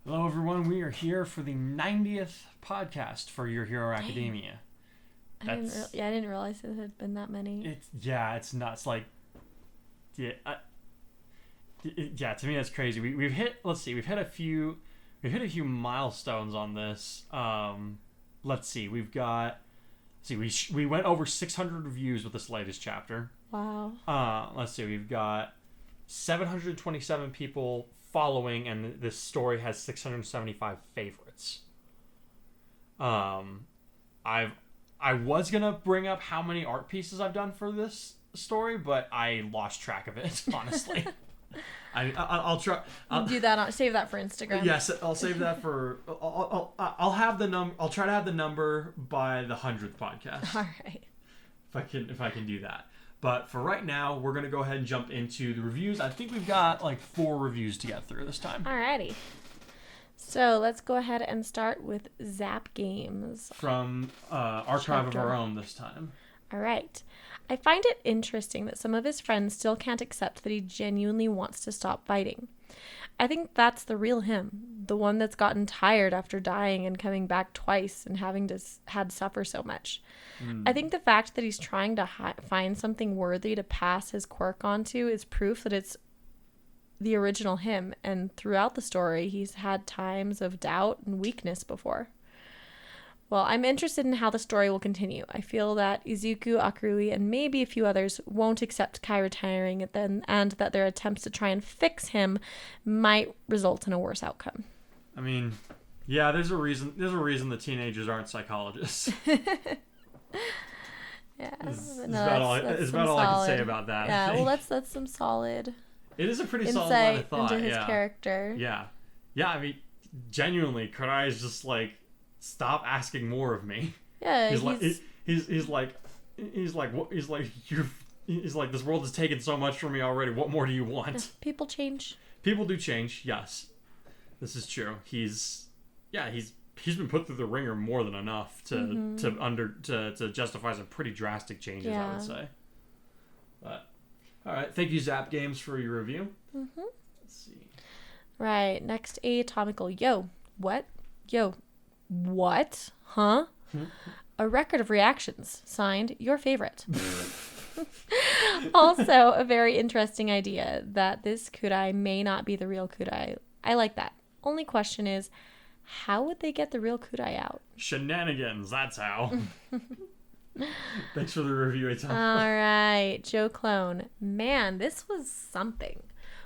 Hello, everyone. We are here for the 90th podcast for Your Hero Dang. Academia. I didn't realize it had been that many. It's nuts. Like, yeah, to me that's crazy. We've hit. Let's see. We've hit a few milestones on this. Let's see. We went over 600 reviews with this latest chapter. Wow. Let's see. We've got 727 people following, and this story has 675 favorites. I was gonna bring up how many art pieces I've done for this story, but I lost track of it, honestly. I'll try. Do that. Save that for Instagram. Yes, I'll save that for. I'll have the number. I'll try to have the number by the 100th podcast. All right. If I can do that. But for right now, we're going to go ahead and jump into the reviews. I think we've got like 4 reviews to get through this time. Alrighty. So let's go ahead and start with Zap Games. From Archive of Our Own this time. All right. I find it interesting that some of his friends still can't accept that he genuinely wants to stop fighting. I think that's the real him, the one that's gotten tired after dying and coming back twice and having had suffer so much. I think the fact that he's trying to find something worthy to pass his quirk onto is proof that it's the original him, and throughout the story, he's had times of doubt and weakness before. Well, I'm interested in how the story will continue. I feel that Izuku, Akarui, and maybe a few others won't accept Kai retiring and that their attempts to try and fix him might result in a worse outcome. I mean, yeah, there's a reason the teenagers aren't psychologists. Yeah, It's about all I can say about that. Yeah, well, that's some solid. It is a pretty solid line of thought. Into his character. Yeah. I mean, genuinely, Kurai is just like, stop asking more of me. Yeah, he's like this world has taken so much from me already. What more do you want? People change. People do change. Yes, this is true. He's been put through the ringer more than enough to justify some pretty drastic changes. Yeah. I would say. But all right, thank you, Zap Games, for your review. Mm-hmm. Let's see. Right, next Atomical. Yo, what? Yo, what? Huh? A record of reactions. Signed, your favorite. Also, a very interesting idea that this Kurai may not be the real Kurai. I like that. Only question is, how would they get the real Kurai out? Shenanigans, that's how. Thanks for the review, Atomical. All right, Joe Clone. Man, this was something.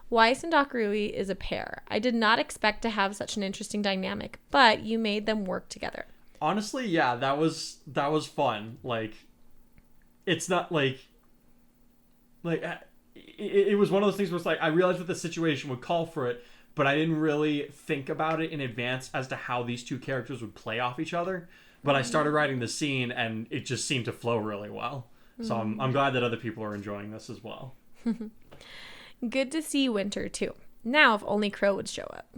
Weiss and Akarui is a pair. I did not expect to have such an interesting dynamic, but you made them work together. Honestly, yeah, that was fun. Like, it's not like it was one of those things where it's like I realized that the situation would call for it, but I didn't really think about it in advance as to how these two characters would play off each other. But I started writing the scene, and it just seemed to flow really well. So I'm glad that other people are enjoying this as well. Good to see Winter, too. Now, if only Crow would show up.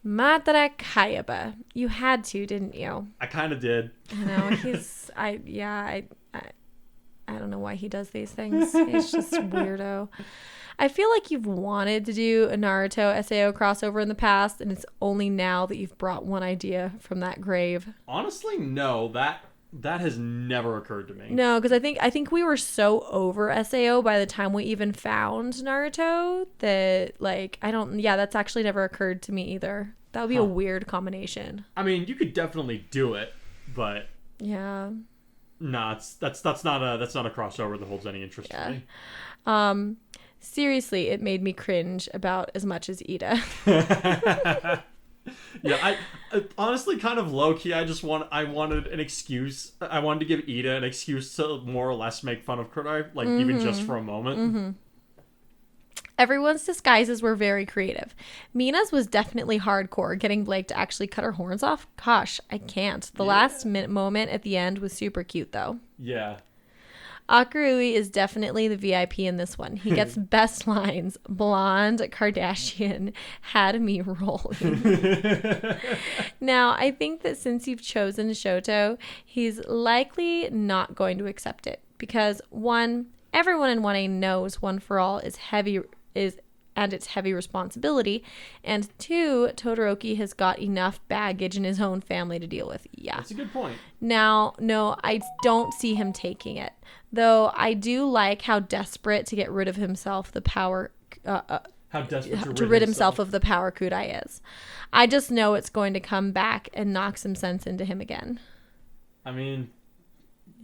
Madara Kayaba. You had to, didn't you? I kind of did. I know. I don't know why he does these things. He's just weirdo. I feel like you've wanted to do a Naruto SAO crossover in the past, and it's only now that you've brought one idea from that grave. Honestly, no. That has never occurred to me. No, because I think we were so over SAO by the time we even found Naruto that that's actually never occurred to me either. That would be a weird combination. I mean, you could definitely do it, but yeah. No, that's not a crossover that holds any interest to me. Seriously, it made me cringe about as much as Ida. Yeah, I honestly kind of low key. I wanted an excuse. I wanted to give Ida an excuse to more or less make fun of Kurai, like even just for a moment. Mm-hmm. Everyone's disguises were very creative. Mina's was definitely hardcore, getting Blake to actually cut her horns off. Gosh, I can't. The last moment at the end was super cute, though. Yeah. Akarui is definitely the VIP in this one. He gets best lines. Blonde Kardashian had me rolling. Now, I think that since you've chosen Shoto, he's likely not going to accept it. Because, one, everyone in 1A knows One for All is and its heavy responsibility. And 2, Todoroki has got enough baggage in his own family to deal with. Yeah. That's a good point. Now, no, I don't see him taking it. Though I do like how desperate to get rid of himself the power... how desperate to rid himself of the power Kurai is. I just know it's going to come back and knock some sense into him again. I mean,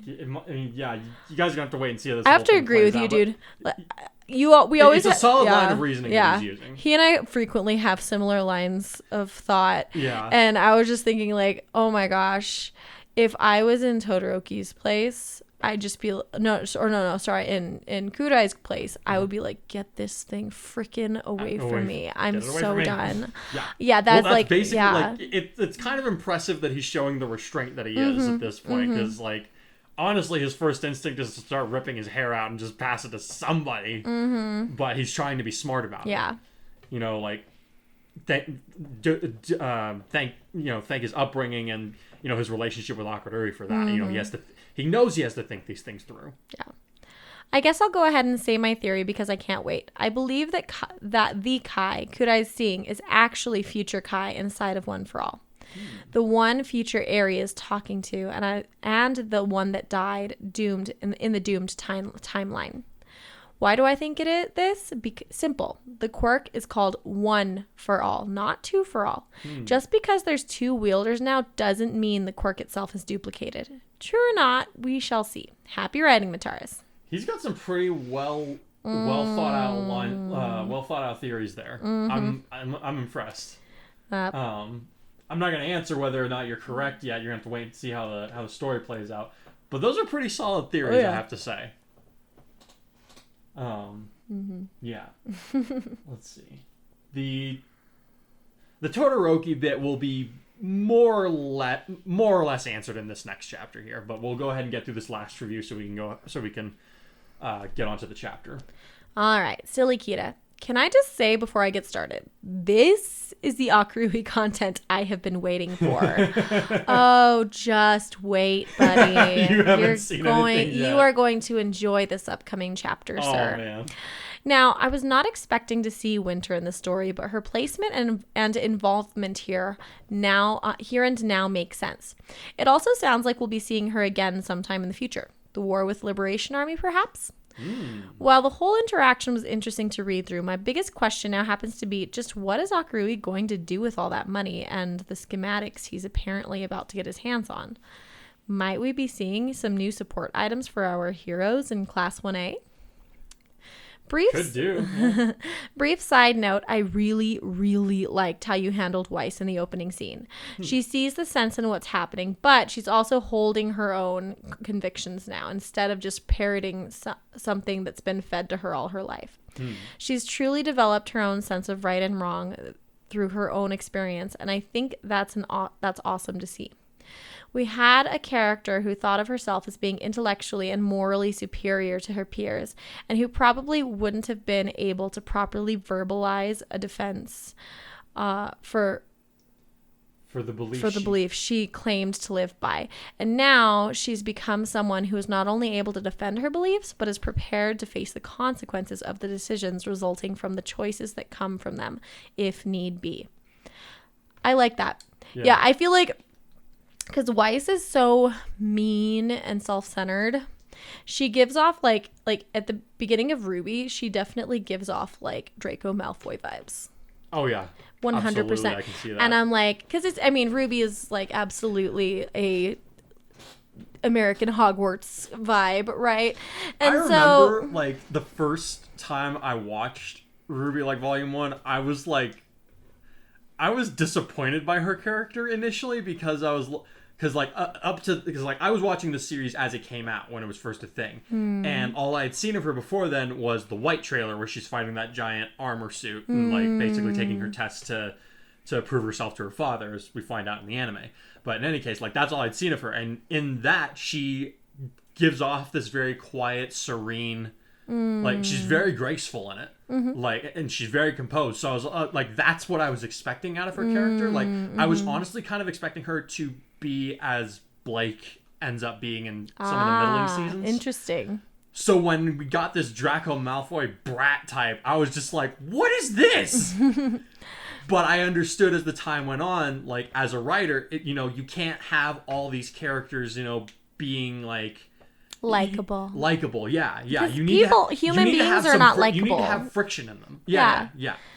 yeah, you guys are gonna have to wait and see how this. I have to agree with you, dude. We always it's a solid line of reasoning that he's using. He and I frequently have similar lines of thought. Yeah. And I was just thinking, like, oh my gosh, if I was in Todoroki's place, I'd just be in Kurai's place, I would be like, get this thing freaking away from me. I'm so done. Yeah, that's like basically like it's kind of impressive that he's showing the restraint that he is at this point, because like honestly his first instinct is to start ripping his hair out and just pass it to somebody, but he's trying to be smart about it. You know, like thank his upbringing and his relationship with Akarui for that. He knows he has to think these things through. Yeah. I guess I'll go ahead and say my theory because I can't wait. I believe that the Kai Kurai's seeing is actually future Kai inside of One for All. The one future Eri is talking to, and the one that died doomed in the doomed timeline. Why do I think it is this? Simple. The quirk is called One for All, not Two for All. Just because there's 2 wielders now doesn't mean the quirk itself is duplicated. True or not, we shall see. Happy writing, Mataris. He's got some pretty well thought out theories there. I'm impressed. I'm not going to answer whether or not you're correct yet. You're going to have to wait and see how the story plays out. But those are pretty solid theories, I have to say. Yeah. Let's see. The Todoroki bit will be more or less answered in this next chapter here, but we'll go ahead and get through this last review so we can get onto the chapter. All right, silly Kira. Can I just say before I get started, this is the Akarui content I have been waiting for. Oh, just wait, buddy. You're seen anything yet. You are going to enjoy this upcoming chapter, sir. Oh, man. Now, I was not expecting to see Winter in the story, but her placement and involvement here and now makes sense. It also sounds like we'll be seeing her again sometime in the future. The War with Liberation Army, perhaps? While the whole interaction was interesting to read through, my biggest question now happens to be just what is Akarui going to do with all that money and the schematics he's apparently about to get his hands on? Might we be seeing some new support items for our heroes in Class 1A? Could do. Brief side note, I really, really liked how you handled Weiss in the opening scene. She sees the sense in what's happening, but she's also holding her own convictions now instead of just parroting something that's been fed to her all her life. She's truly developed her own sense of right and wrong through her own experience, and I think that's awesome to see. We had a character who thought of herself as being intellectually and morally superior to her peers, and who probably wouldn't have been able to properly verbalize a defense for the belief she claimed to live by. And now she's become someone who is not only able to defend her beliefs, but is prepared to face the consequences of the decisions resulting from the choices that come from them, if need be. I like that. Yeah, I feel like because Weiss is so mean and self-centered, she gives off like at the beginning of Ruby, she definitely gives off like Draco Malfoy vibes. Oh yeah, 100%. Absolutely, I can see that. And I'm like, because Ruby is like absolutely a American Hogwarts vibe, right? And I remember like the first time I watched Ruby like Volume 1, I was I was disappointed by her character initially because I was watching the series as it came out when it was first a thing, and all I had seen of her before then was the White trailer where she's fighting that giant armor suit and like basically taking her test to prove herself to her father, as we find out in the anime. But in any case, like that's all I'd seen of her, and in that she gives off this very quiet, serene. Like she's very graceful in it, like, and she's very composed. So I was like, that's what I was expecting out of her character. Like, I was honestly kind of expecting her to be as Blake ends up being in some of the middling seasons. Interesting. So when we got this Draco Malfoy brat type, I was just like, what is this? But I understood as the time went on, like, as a writer, you can't have all these characters, being, like... Likeable. Likeable, yeah. Human beings are not likable. You need to have friction in them. Yeah.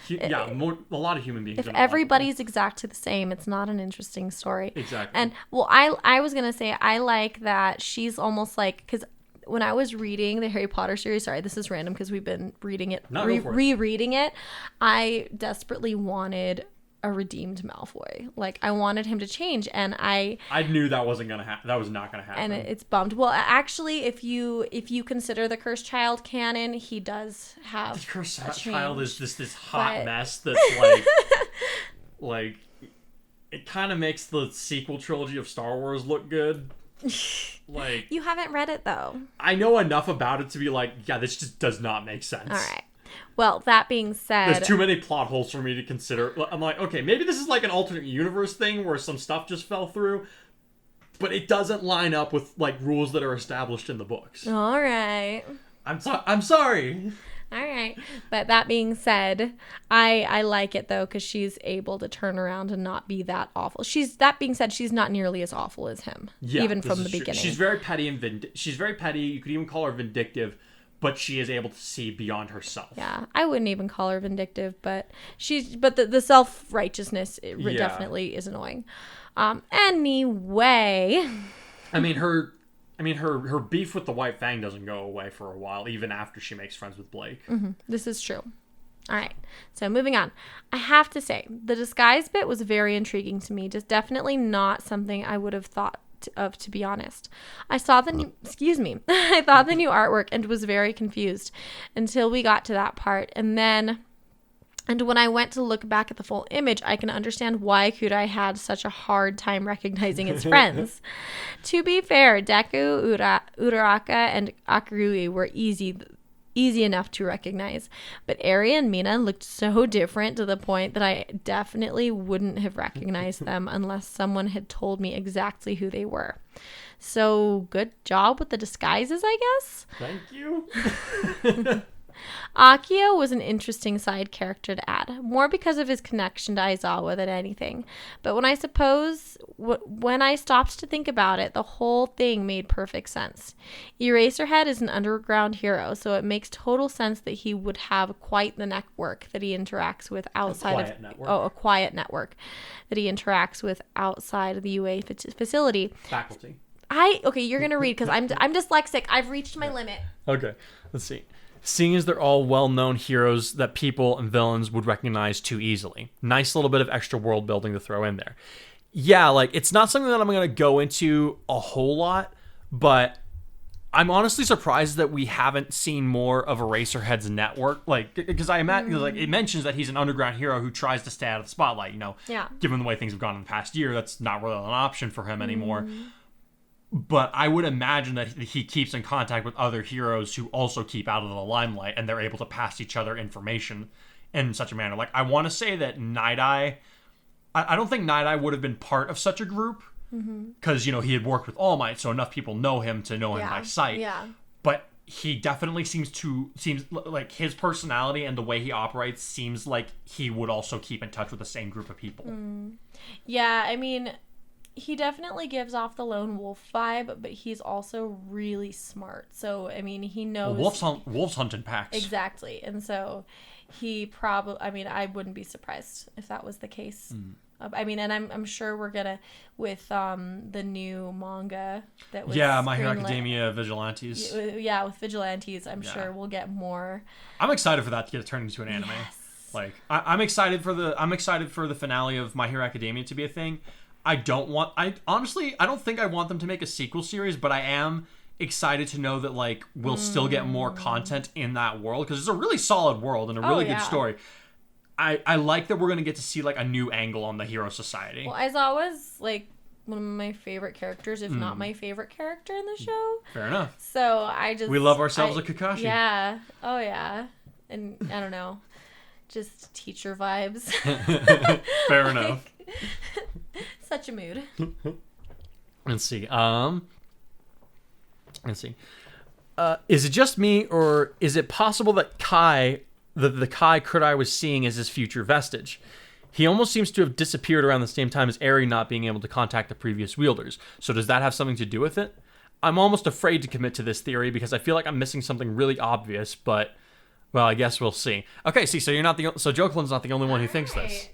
A lot of human beings if are not everybody's exactly the same, it's not an interesting story. Exactly. And, well, I was going to say, I like that she's almost like... Because when I was reading the Harry Potter series, sorry, this is random because we've been reading it, rereading it, I desperately wanted a redeemed Malfoy. Like, I wanted him to change, and I knew that wasn't gonna happen. That was not gonna happen. And it's bummed. Well, actually, if you consider the Cursed Child canon, he does have the Cursed Child is this hot mess that's like it kind of makes the sequel trilogy of Star Wars look good. Like, you haven't read it though. I know enough about it to be like, yeah, this just does not make sense. All right. Well, that being said... There's too many plot holes for me to consider. I'm like, okay, maybe this is like an alternate universe thing where some stuff just fell through, but it doesn't line up with, like, rules that are established in the books. All right. I'm sorry. All right. But that being said, I like it, though, because she's able to turn around and not be that awful. That being said, she's not nearly as awful as him, even from the beginning. She's very petty and she's very petty. You could even call her vindictive. But she is able to see beyond herself. Yeah, I wouldn't even call her vindictive, but the self-righteousness definitely is annoying. Anyway, I mean her beef with the White Fang doesn't go away for a while, even after she makes friends with Blake. Mm-hmm. This is true. All right, so moving on. I have to say, the disguise bit was very intriguing to me. Just definitely not something I would have thought of, to be honest. I saw the new, I thought the new artwork and was very confused until we got to that part. And when I went to look back at the full image, I can understand why Kurai had such a hard time recognizing his friends. To be fair, Deku, Uraraka, and Akarui were easy enough to recognize, but Eri and Mina looked so different to the point that I definitely wouldn't have recognized them unless someone had told me exactly who they were. So good job with the disguises, I guess. Thank you. Akio was an interesting side character to add, more because of his connection to Aizawa than anything. But when I stopped to think about it, the whole thing made perfect sense. Eraserhead is an underground hero, so it makes total sense that he would have quite the network that he interacts with outside a quiet network that he interacts with outside of the UA facility. Faculty. You're gonna read because I'm dyslexic. I've reached my limit. Okay, let's see. Seeing as they're all well-known heroes that people and villains would recognize too easily. Nice little bit of extra world building to throw in there. Yeah, like, it's not something that I'm going to go into a whole lot, but I'm honestly surprised that we haven't seen more of Eraserhead's network. Like, because I imagine, like, it mentions that he's an underground hero who tries to stay out of the spotlight, Yeah. Given the way things have gone in the past year, that's not really an option for him anymore. But I would imagine that he keeps in contact with other heroes who also keep out of the limelight, and they're able to pass each other information in such a manner. Like, I want to say that Night Eye... I don't think Night Eye would have been part of such a group, because, he had worked with All Might, so enough people know him to know him by sight. Yeah. But he definitely seems like his personality and the way he operates seems like he would also keep in touch with the same group of people. Yeah, I mean... He definitely gives off the lone wolf vibe, but he's also really smart. So, I mean, he knows... Wolves hunt in packs. Exactly. And so he probably... I mean, I wouldn't be surprised if that was the case. I mean, and I'm sure we're gonna... With the new manga that was... Yeah, My Hero Academia Vigilantes. Yeah, with Vigilantes, I'm sure we'll get more... I'm excited for that to get turned into an anime. Yes. Like, I'm excited for the finale of My Hero Academia to be a thing. I don't think I want them to make a sequel series, but I am excited to know that, like, we'll still get more content in that world, because it's a really solid world and a really good story. I like that we're going to get to see, like, a new angle on the Hero Society. Well, Aizawa's, like, one of my favorite characters, if not my favorite character in the show. Fair enough. So we love ourselves a Kakashi. Yeah. Oh, yeah. And, I don't know, just teacher vibes. Fair enough. Such a mood. Let's see. Is it just me, or is it possible that the Kai Kurai was seeing is his future vestige? He almost seems to have disappeared around the same time as Eri not being able to contact the previous wielders. So does that have something to do with it? I'm almost afraid to commit to this theory because I feel like I'm missing something really obvious, but, well, I guess we'll see. Okay, see, so Jokelin's not the only one who thinks this.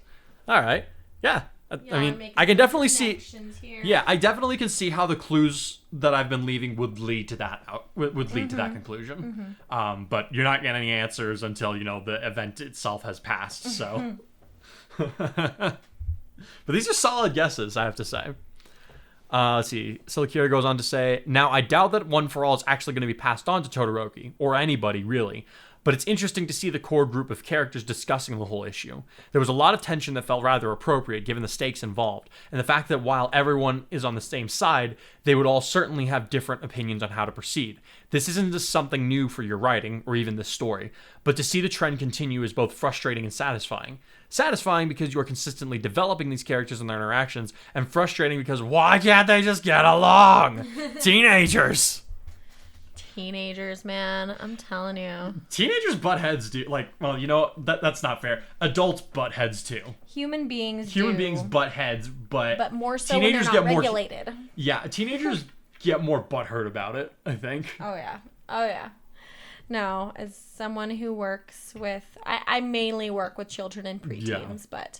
All right. Yeah. I mean, I can definitely see. Here. Yeah, I definitely can see how the clues that I've been leaving would lead to that to that conclusion. But you're not getting any answers until the event itself has passed. So, but these are solid guesses, I have to say. Let's see. Silikira goes on to say, now I doubt that One for All is actually going to be passed on to Todoroki, or anybody really. But it's interesting to see the core group of characters discussing the whole issue. There was a lot of tension that felt rather appropriate given the stakes involved, and the fact that while everyone is on the same side, they would all certainly have different opinions on how to proceed. This isn't just something new for your writing, or even this story, but to see the trend continue is both frustrating and satisfying. Satisfying because you are consistently developing these characters and their interactions, and frustrating because why can't they just get along? Teenagers! Teenagers, man, I'm telling you. Teenagers butt heads do that's not fair. Adults butt heads too. Human beings butt heads, but more so teenagers when they're not regulated. Teenagers get more butthurt about it, I think. Oh yeah. No, as someone who works with, I mainly work with children and preteens, but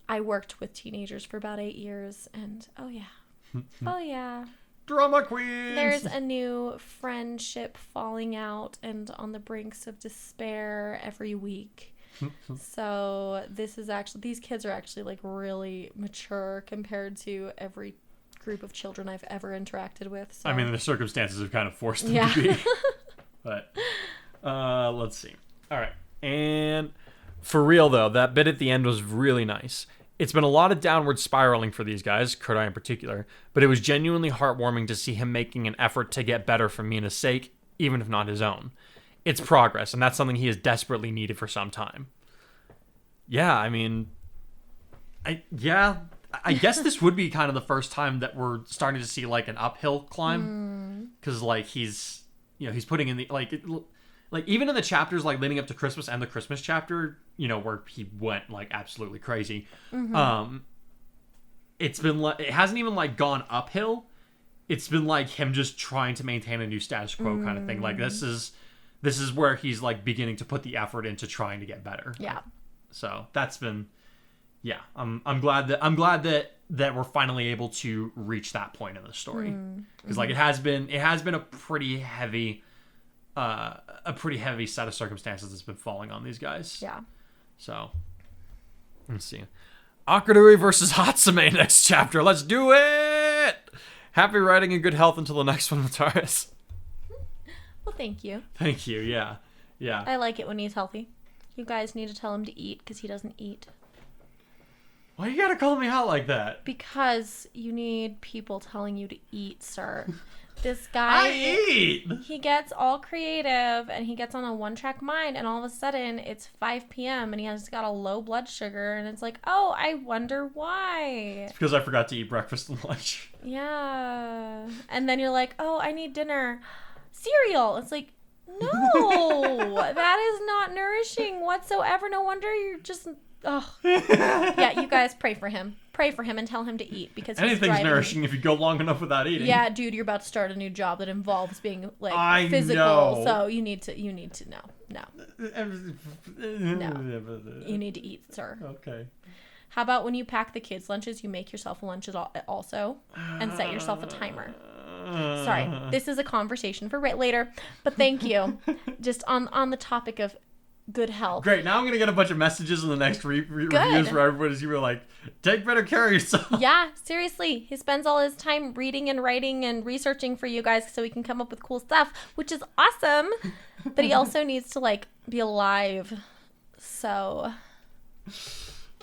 I worked with teenagers for about 8 years, and oh yeah. Drama queens! There's a new friendship falling out and on the brinks of despair every week. So these kids are actually like really mature compared to every group of children I've ever interacted with. So. I mean, the circumstances have kind of forced them to be. But, let's see. All right. And for real, though, that bit at the end was really nice. It's been a lot of downward spiraling for these guys, Kurai in particular, but it was genuinely heartwarming to see him making an effort to get better for Mina's sake, even if not his own. It's progress, and that's something he has desperately needed for some time. Yeah, I mean... I guess this would be kind of the first time that we're starting to see, like, an uphill climb. Because, like, he's putting in the... Like, even in the chapters, like, leading up to Christmas and the Christmas chapter, where he went, like, absolutely crazy. It's been, like, it hasn't even, like, gone uphill. It's been, like, him just trying to maintain a new status quo kind of thing. Like, this is where he's, like, beginning to put the effort into trying to get better. Yeah. So, that's been, yeah. I'm glad that we're finally able to reach that point in the story. Because, like, it has been a pretty heavy... a pretty heavy set of circumstances that's been falling on these guys. Yeah. So, let's see. Akarui versus Hatsume next chapter. Let's do it! Happy writing and good health until the next one, Mataris. Well, thank you. Thank you, yeah. Yeah. I like it when he's healthy. You guys need to tell him to eat because he doesn't eat. Why you gotta call me out like that? Because you need people telling you to eat, sir. This guy, I eat! He gets all creative and he gets on a one-track mind and all of a sudden it's 5 p.m. and he has got a low blood sugar and it's like, oh, I wonder why. It's because I forgot to eat breakfast and lunch. Yeah. And then you're like, oh, I need dinner. Cereal. It's like, no, that is not nourishing whatsoever. No wonder you're just... Oh. Yeah, you guys pray for him. Pray for him and tell him to eat because anything's nourishing if you go long enough without eating. Yeah, dude, you're about to start a new job that involves being like physical. So you need to no. You need to eat, sir. Okay. How about when you pack the kids' lunches, you make yourself a lunch also and set yourself a timer. Sorry, this is a conversation for later, but thank you. Just on the topic of good health. Great. Now I'm going to get a bunch of messages in the next reviews where everybody's going to be like, take better care of yourself. Yeah, seriously. He spends all his time reading and writing and researching for you guys so he can come up with cool stuff, which is awesome. But he also needs to, like, be alive. So...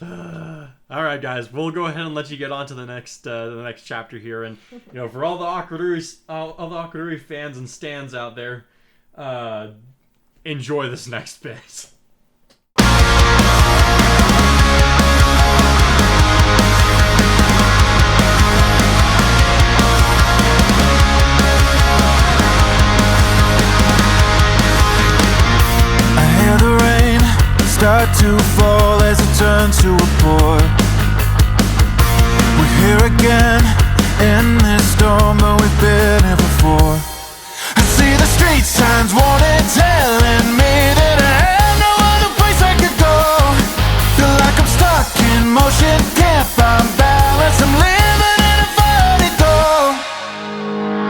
all right, guys. We'll go ahead and let you get on to the next chapter here. And, for all the Akarui fans and stans out there, enjoy this next bit. start to fall as it turns to a pour. We're here again in this storm, but we've been here before. I see the street signs wanting, telling me that I have no other place I could go. Feel like I'm stuck in motion, can't find balance, I'm living in a vertigo.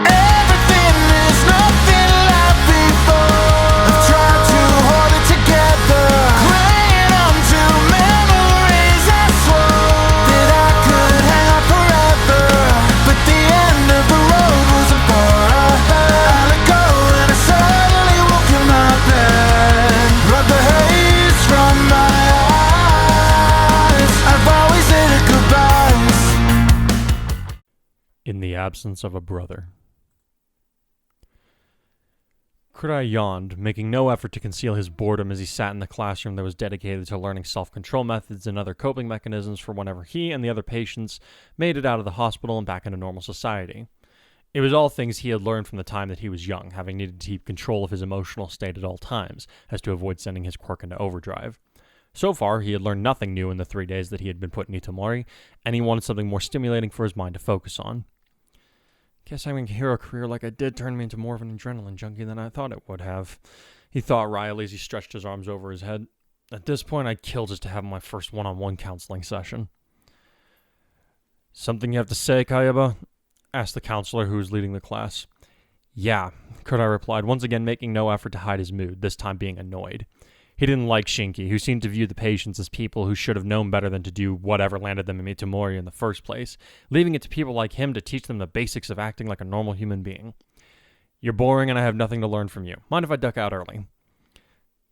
Everything is nothing like before. I've tried to hold it together, clinging on to memories I swore that I could hang on forever, but the end of the road wasn't far. I let go and I suddenly woke in my bed, rubbed the haze from my eyes. I've always hated goodbyes. In the absence of a brother. Kurai yawned, making no effort to conceal his boredom as he sat in the classroom that was dedicated to learning self-control methods and other coping mechanisms for whenever he and the other patients made it out of the hospital and back into normal society. It was all things he had learned from the time that he was young, having needed to keep control of his emotional state at all times, as to avoid sending his quirk into overdrive. So far, he had learned nothing new in the 3 days that he had been put in Itomori, and he wanted something more stimulating for his mind to focus on. Guess having a hero career like I did turned me into more of an adrenaline junkie than I thought it would have, he thought wryly as he stretched his arms over his head. At this point, I'd kill just to have my first one-on-one counseling session. Something you have to say, Kayaba? Asked the counselor who was leading the class. Yeah, Kurai replied, once again making no effort to hide his mood, this time being annoyed. He didn't like Shinki, who seemed to view the patients as people who should have known better than to do whatever landed them in Itomori in the first place, leaving it to people like him to teach them the basics of acting like a normal human being. You're boring and I have nothing to learn from you. Mind if I duck out early?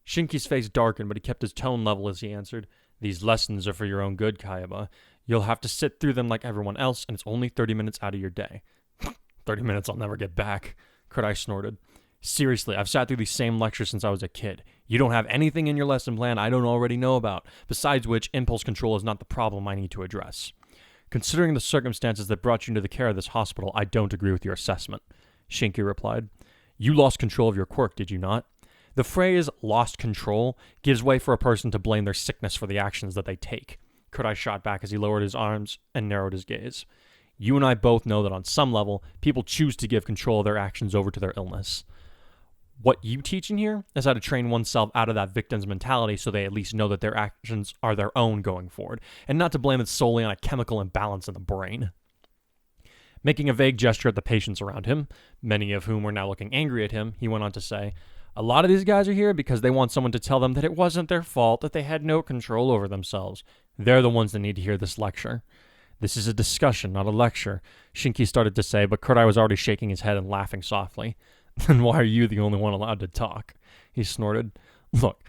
Shinki's face darkened, but he kept his tone level as he answered, These lessons are for your own good, Kayaba. You'll have to sit through them like everyone else, and it's only 30 minutes out of your day. 30 minutes I'll never get back, Kurai snorted. Seriously, I've sat through these same lectures since I was a kid. You don't have anything in your lesson plan I don't already know about, besides which impulse control is not the problem I need to address. Considering the circumstances that brought you into the care of this hospital, I don't agree with your assessment, Shinki replied. You lost control of your quirk, did you not? The phrase, lost control, gives way for a person to blame their sickness for the actions that they take. Kurai shot back as he lowered his arms and narrowed his gaze. You and I both know that on some level, people choose to give control of their actions over to their illness. What you teach in here is how to train oneself out of that victim's mentality so they at least know that their actions are their own going forward, and not to blame it solely on a chemical imbalance in the brain. Making a vague gesture at the patients around him, many of whom were now looking angry at him, he went on to say, A lot of these guys are here because they want someone to tell them that it wasn't their fault, that they had no control over themselves. They're the ones that need to hear this lecture. This is a discussion, not a lecture, Shinki started to say, but Kurai was already shaking his head and laughing softly. Then why are you the only one allowed to talk? He snorted. Look,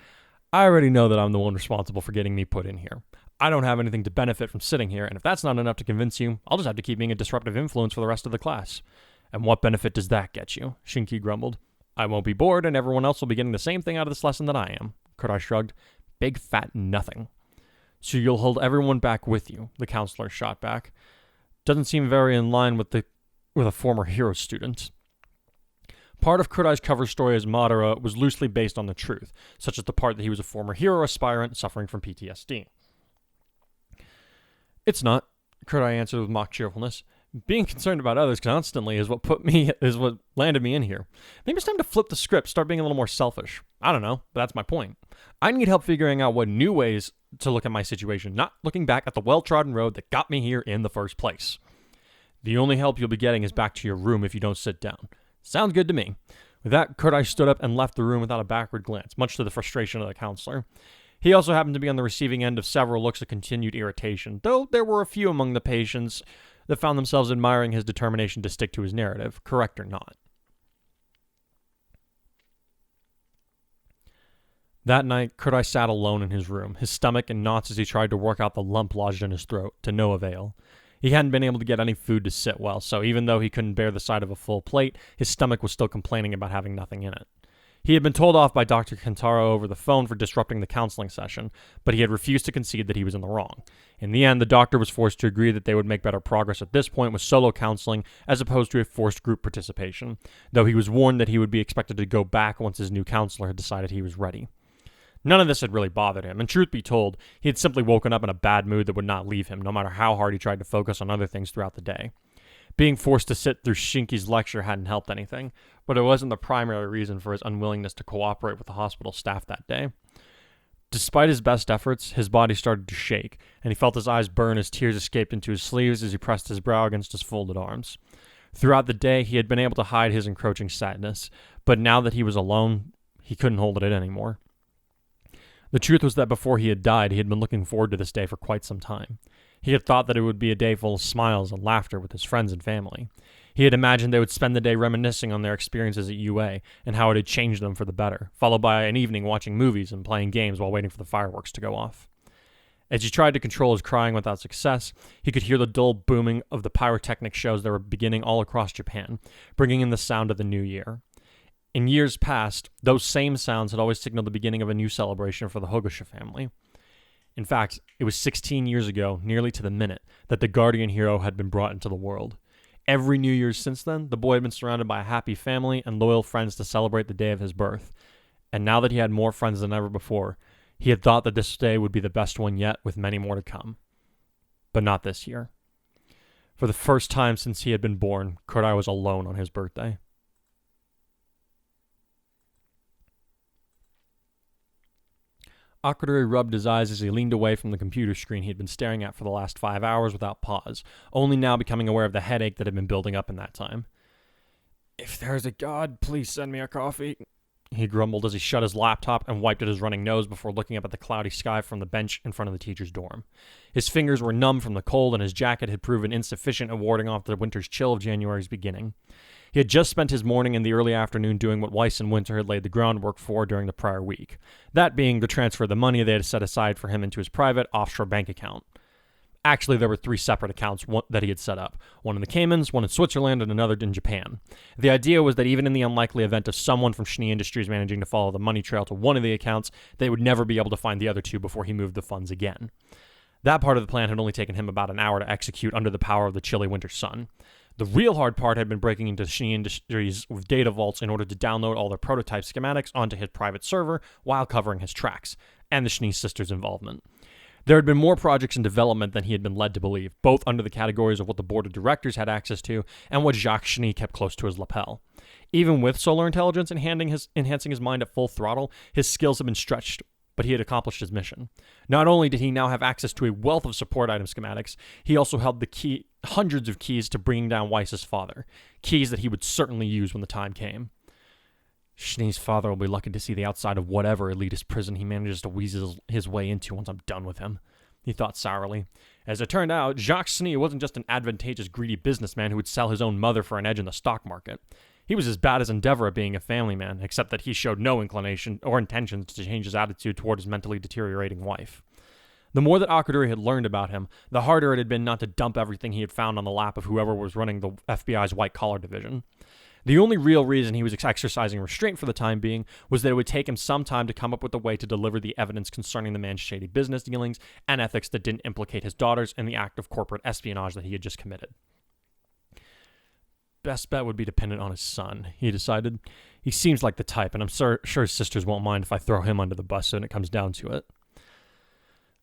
I already know that I'm the one responsible for getting me put in here. I don't have anything to benefit from sitting here, and if that's not enough to convince you, I'll just have to keep being a disruptive influence for the rest of the class. And what benefit does that get you? Shinki grumbled. I won't be bored, and everyone else will be getting the same thing out of this lesson that I am. Kurai shrugged. Big fat nothing. So you'll hold everyone back with you, the counselor shot back. Doesn't seem very in line with a former hero student. Part of Kurai's cover story as Madara was loosely based on the truth, such as the part that he was a former hero aspirant suffering from PTSD. It's not, Kurai answered with mock cheerfulness. Being concerned about others constantly is what landed me in here. Maybe it's time to flip the script, start being a little more selfish. I don't know, but that's my point. I need help figuring out what new ways to look at my situation, not looking back at the well-trodden road that got me here in the first place. The only help you'll be getting is back to your room if you don't sit down. Sounds good to me. With that, Kurai stood up and left the room without a backward glance, much to the frustration of the counselor. He also happened to be on the receiving end of several looks of continued irritation, though there were a few among the patients that found themselves admiring his determination to stick to his narrative, correct or not. That night, Kurai sat alone in his room, his stomach in knots as he tried to work out the lump lodged in his throat, to no avail. He hadn't been able to get any food to sit well, so even though he couldn't bear the sight of a full plate, his stomach was still complaining about having nothing in it. He had been told off by Dr. Kentaro over the phone for disrupting the counseling session, but he had refused to concede that he was in the wrong. In the end, the doctor was forced to agree that they would make better progress at this point with solo counseling as opposed to a forced group participation, though he was warned that he would be expected to go back once his new counselor had decided he was ready. None of this had really bothered him, and truth be told, he had simply woken up in a bad mood that would not leave him, no matter how hard he tried to focus on other things throughout the day. Being forced to sit through Shinki's lecture hadn't helped anything, but it wasn't the primary reason for his unwillingness to cooperate with the hospital staff that day. Despite his best efforts, his body started to shake, and he felt his eyes burn as tears escaped into his sleeves as he pressed his brow against his folded arms. Throughout the day, he had been able to hide his encroaching sadness, but now that he was alone, he couldn't hold it in anymore. The truth was that before he had died, he had been looking forward to this day for quite some time. He had thought that it would be a day full of smiles and laughter with his friends and family. He had imagined they would spend the day reminiscing on their experiences at UA and how it had changed them for the better, followed by an evening watching movies and playing games while waiting for the fireworks to go off. As he tried to control his crying without success, he could hear the dull booming of the pyrotechnic shows that were beginning all across Japan, bringing in the sound of the new year. In years past, those same sounds had always signaled the beginning of a new celebration for the Hogasha family. In fact, it was 16 years ago, nearly to the minute, that the guardian hero had been brought into the world. Every New Year's since then, the boy had been surrounded by a happy family and loyal friends to celebrate the day of his birth. And now that he had more friends than ever before, he had thought that this day would be the best one yet, with many more to come. But not this year. For the first time since he had been born, Kurai was alone on his birthday. Akarui rubbed his eyes as he leaned away from the computer screen he had been staring at for the last 5 hours without pause, only now becoming aware of the headache that had been building up in that time. "If there's a God, please send me a coffee," he grumbled as he shut his laptop and wiped at his running nose before looking up at the cloudy sky from the bench in front of the teacher's dorm. His fingers were numb from the cold, and his jacket had proven insufficient at warding off the winter's chill of January's beginning. He had just spent his morning and the early afternoon doing what Weiss and Winter had laid the groundwork for during the prior week, that being the transfer of the money they had set aside for him into his private offshore bank account. Actually, there were 3 separate accounts that he had set up, one in the Caymans, one in Switzerland, and another in Japan. The idea was that even in the unlikely event of someone from Schnee Industries managing to follow the money trail to one of the accounts, they would never be able to find the other 2 before he moved the funds again. That part of the plan had only taken him about an hour to execute under the power of the chilly winter sun. The real hard part had been breaking into Schnee Industries with data vaults in order to download all their prototype schematics onto his private server while covering his tracks, and the Schnee sisters' involvement. There had been more projects in development than he had been led to believe, both under the categories of what the board of directors had access to and what Jacques Schnee kept close to his lapel. Even with solar intelligence enhancing his mind at full throttle, his skills had been stretched, but he had accomplished his mission. Not only did he now have access to a wealth of support item schematics, he also held hundreds of keys to bringing down Weiss's father, keys that he would certainly use when the time came. Schnee's father will be lucky to see the outside of whatever elitist prison he manages to weasel his way into once I'm done with him, he thought sourly. As it turned out, Jacques Schnee wasn't just an advantageous, greedy businessman who would sell his own mother for an edge in the stock market. He was as bad as Endeavor at being a family man, except that he showed no inclination or intentions to change his attitude toward his mentally deteriorating wife. The more that Akarui had learned about him, the harder it had been not to dump everything he had found on the lap of whoever was running the FBI's white-collar division. The only real reason he was exercising restraint for the time being was that it would take him some time to come up with a way to deliver the evidence concerning the man's shady business dealings and ethics that didn't implicate his daughters in the act of corporate espionage that he had just committed. Best bet would be dependent on his son, he decided. He seems like the type, and I'm sure his sisters won't mind if I throw him under the bus when it comes down to it.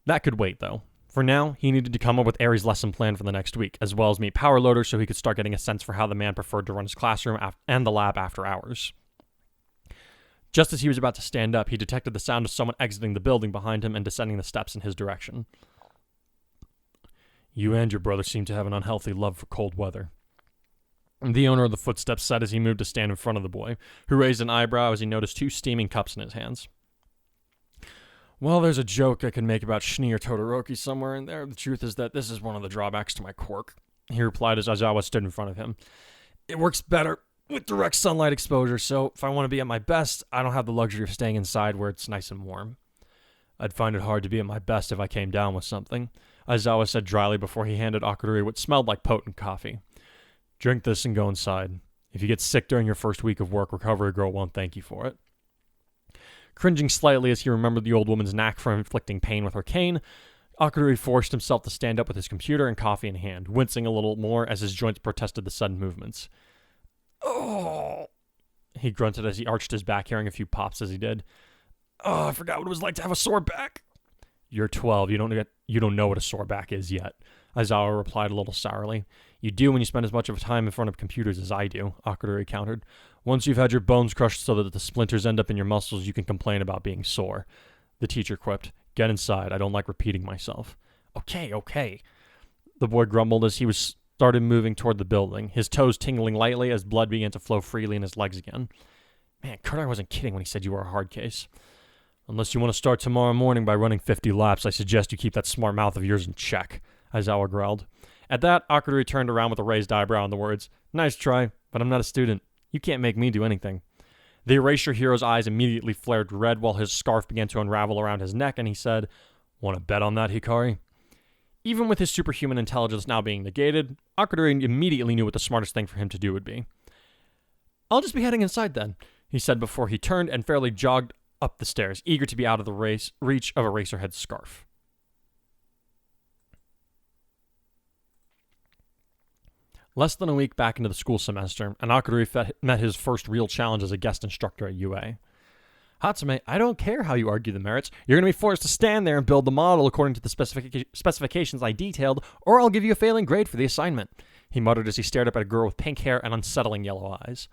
That could wait, though. For now, he needed to come up with Aries' lesson plan for the next week, as well as meet Power Loader so he could start getting a sense for how the man preferred to run his classroom and the lab after hours. Just as he was about to stand up, he detected the sound of someone exiting the building behind him and descending the steps in his direction. "You and your brother seem to have an unhealthy love for cold weather," the owner of the footsteps said as he moved to stand in front of the boy, who raised an eyebrow as he noticed 2 steaming cups in his hands. "Well, there's a joke I could make about Schnee or Todoroki somewhere in there. The truth is that this is one of the drawbacks to my quirk," he replied as Aizawa stood in front of him. "It works better with direct sunlight exposure, so if I want to be at my best, I don't have the luxury of staying inside where it's nice and warm. I'd find it hard to be at my best if I came down with something," Aizawa said dryly before he handed Akarui what smelled like potent coffee. "Drink this and go inside. If you get sick during your first week of work, Recovery Girl won't thank you for it." Cringing slightly as he remembered the old woman's knack for inflicting pain with her cane, Akarui forced himself to stand up with his computer and coffee in hand, wincing a little more as his joints protested the sudden movements. "Oh!" he grunted as he arched his back, hearing a few pops as he did. Oh, I forgot what it was like to have a sore back. You're 12. You don't know what a sore back is yet. Aizawa replied a little sourly. You do when you spend as much of time in front of computers as I do, Akarui countered. Once you've had your bones crushed so that the splinters end up in your muscles, you can complain about being sore. The teacher quipped. Get inside. I don't like repeating myself. Okay. The boy grumbled as he started moving toward the building, his toes tingling lightly as blood began to flow freely in his legs again. Man, Kurai wasn't kidding when he said you were a hard case. Unless you want to start tomorrow morning by running 50 laps, I suggest you keep that smart mouth of yours in check, Aizawa growled. At that, Akarui turned around with a raised eyebrow and the words, Nice try, but I'm not a student. You can't make me do anything. The Erasure Hero's eyes immediately flared red while his scarf began to unravel around his neck, and he said, Want to bet on that, Hikari? Even with his superhuman intelligence now being negated, Akarui immediately knew what the smartest thing for him to do would be. I'll just be heading inside then, he said before he turned and fairly jogged up the stairs, eager to be out of the reach of Eraserhead's scarf. Less than a week back into the school semester, and Akarui met his first real challenge as a guest instructor at UA. Hatsume, I don't care how you argue the merits. You're going to be forced to stand there and build the model according to the specifications I detailed, or I'll give you a failing grade for the assignment, he muttered as he stared up at a girl with pink hair and unsettling yellow eyes.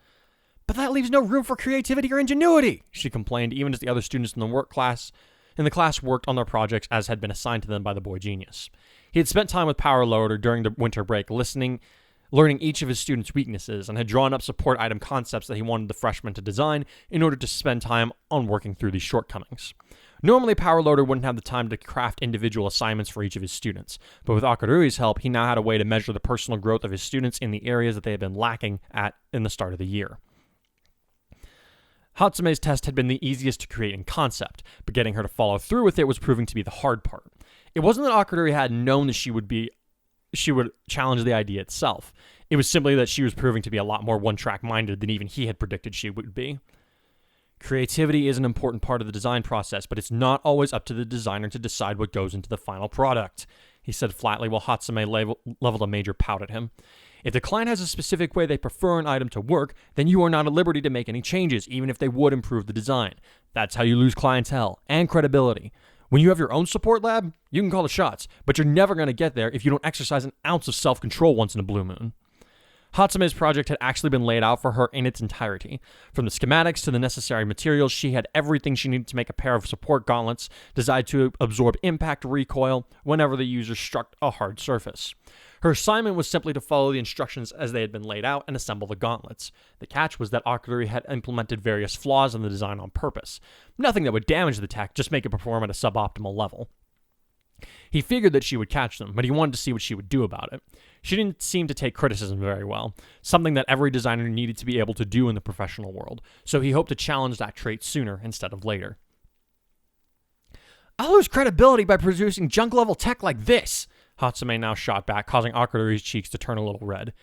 But that leaves no room for creativity or ingenuity, she complained, even as the other students in the class worked on their projects as had been assigned to them by the boy genius. He had spent time with Power Loader during the winter break, learning each of his students' weaknesses, and had drawn up support item concepts that he wanted the freshmen to design in order to spend time on working through these shortcomings. Normally, Power Loader wouldn't have the time to craft individual assignments for each of his students, but with Akarui's help, he now had a way to measure the personal growth of his students in the areas that they had been lacking at in the start of the year. Hatsume's test had been the easiest to create in concept, but getting her to follow through with it was proving to be the hard part. It wasn't that Akarui had known that she would challenge the idea itself. It was simply that she was proving to be a lot more one-track minded than even he had predicted she would be. Creativity is an important part of the design process, but it's not always up to the designer to decide what goes into the final product, he said flatly while Hatsume leveled a major pout at him. If the client has a specific way they prefer an item to work, then you are not at liberty to make any changes, even if they would improve the design. That's how you lose clientele and credibility. When you have your own support lab, you can call the shots, but you're never going to get there if you don't exercise an ounce of self-control once in a blue moon. Hatsume's project had actually been laid out for her in its entirety. From the schematics to the necessary materials, she had everything she needed to make a pair of support gauntlets designed to absorb impact recoil whenever the user struck a hard surface. Her assignment was simply to follow the instructions as they had been laid out and assemble the gauntlets. The catch was that Akarui had implemented various flaws in the design on purpose. Nothing that would damage the tech, just make it perform at a suboptimal level. He figured that she would catch them, but he wanted to see what she would do about it. She didn't seem to take criticism very well, something that every designer needed to be able to do in the professional world, so he hoped to challenge that trait sooner instead of later. I'll lose credibility by producing junk-level tech like this, Hatsume now shot back, causing Akarui's cheeks to turn a little red.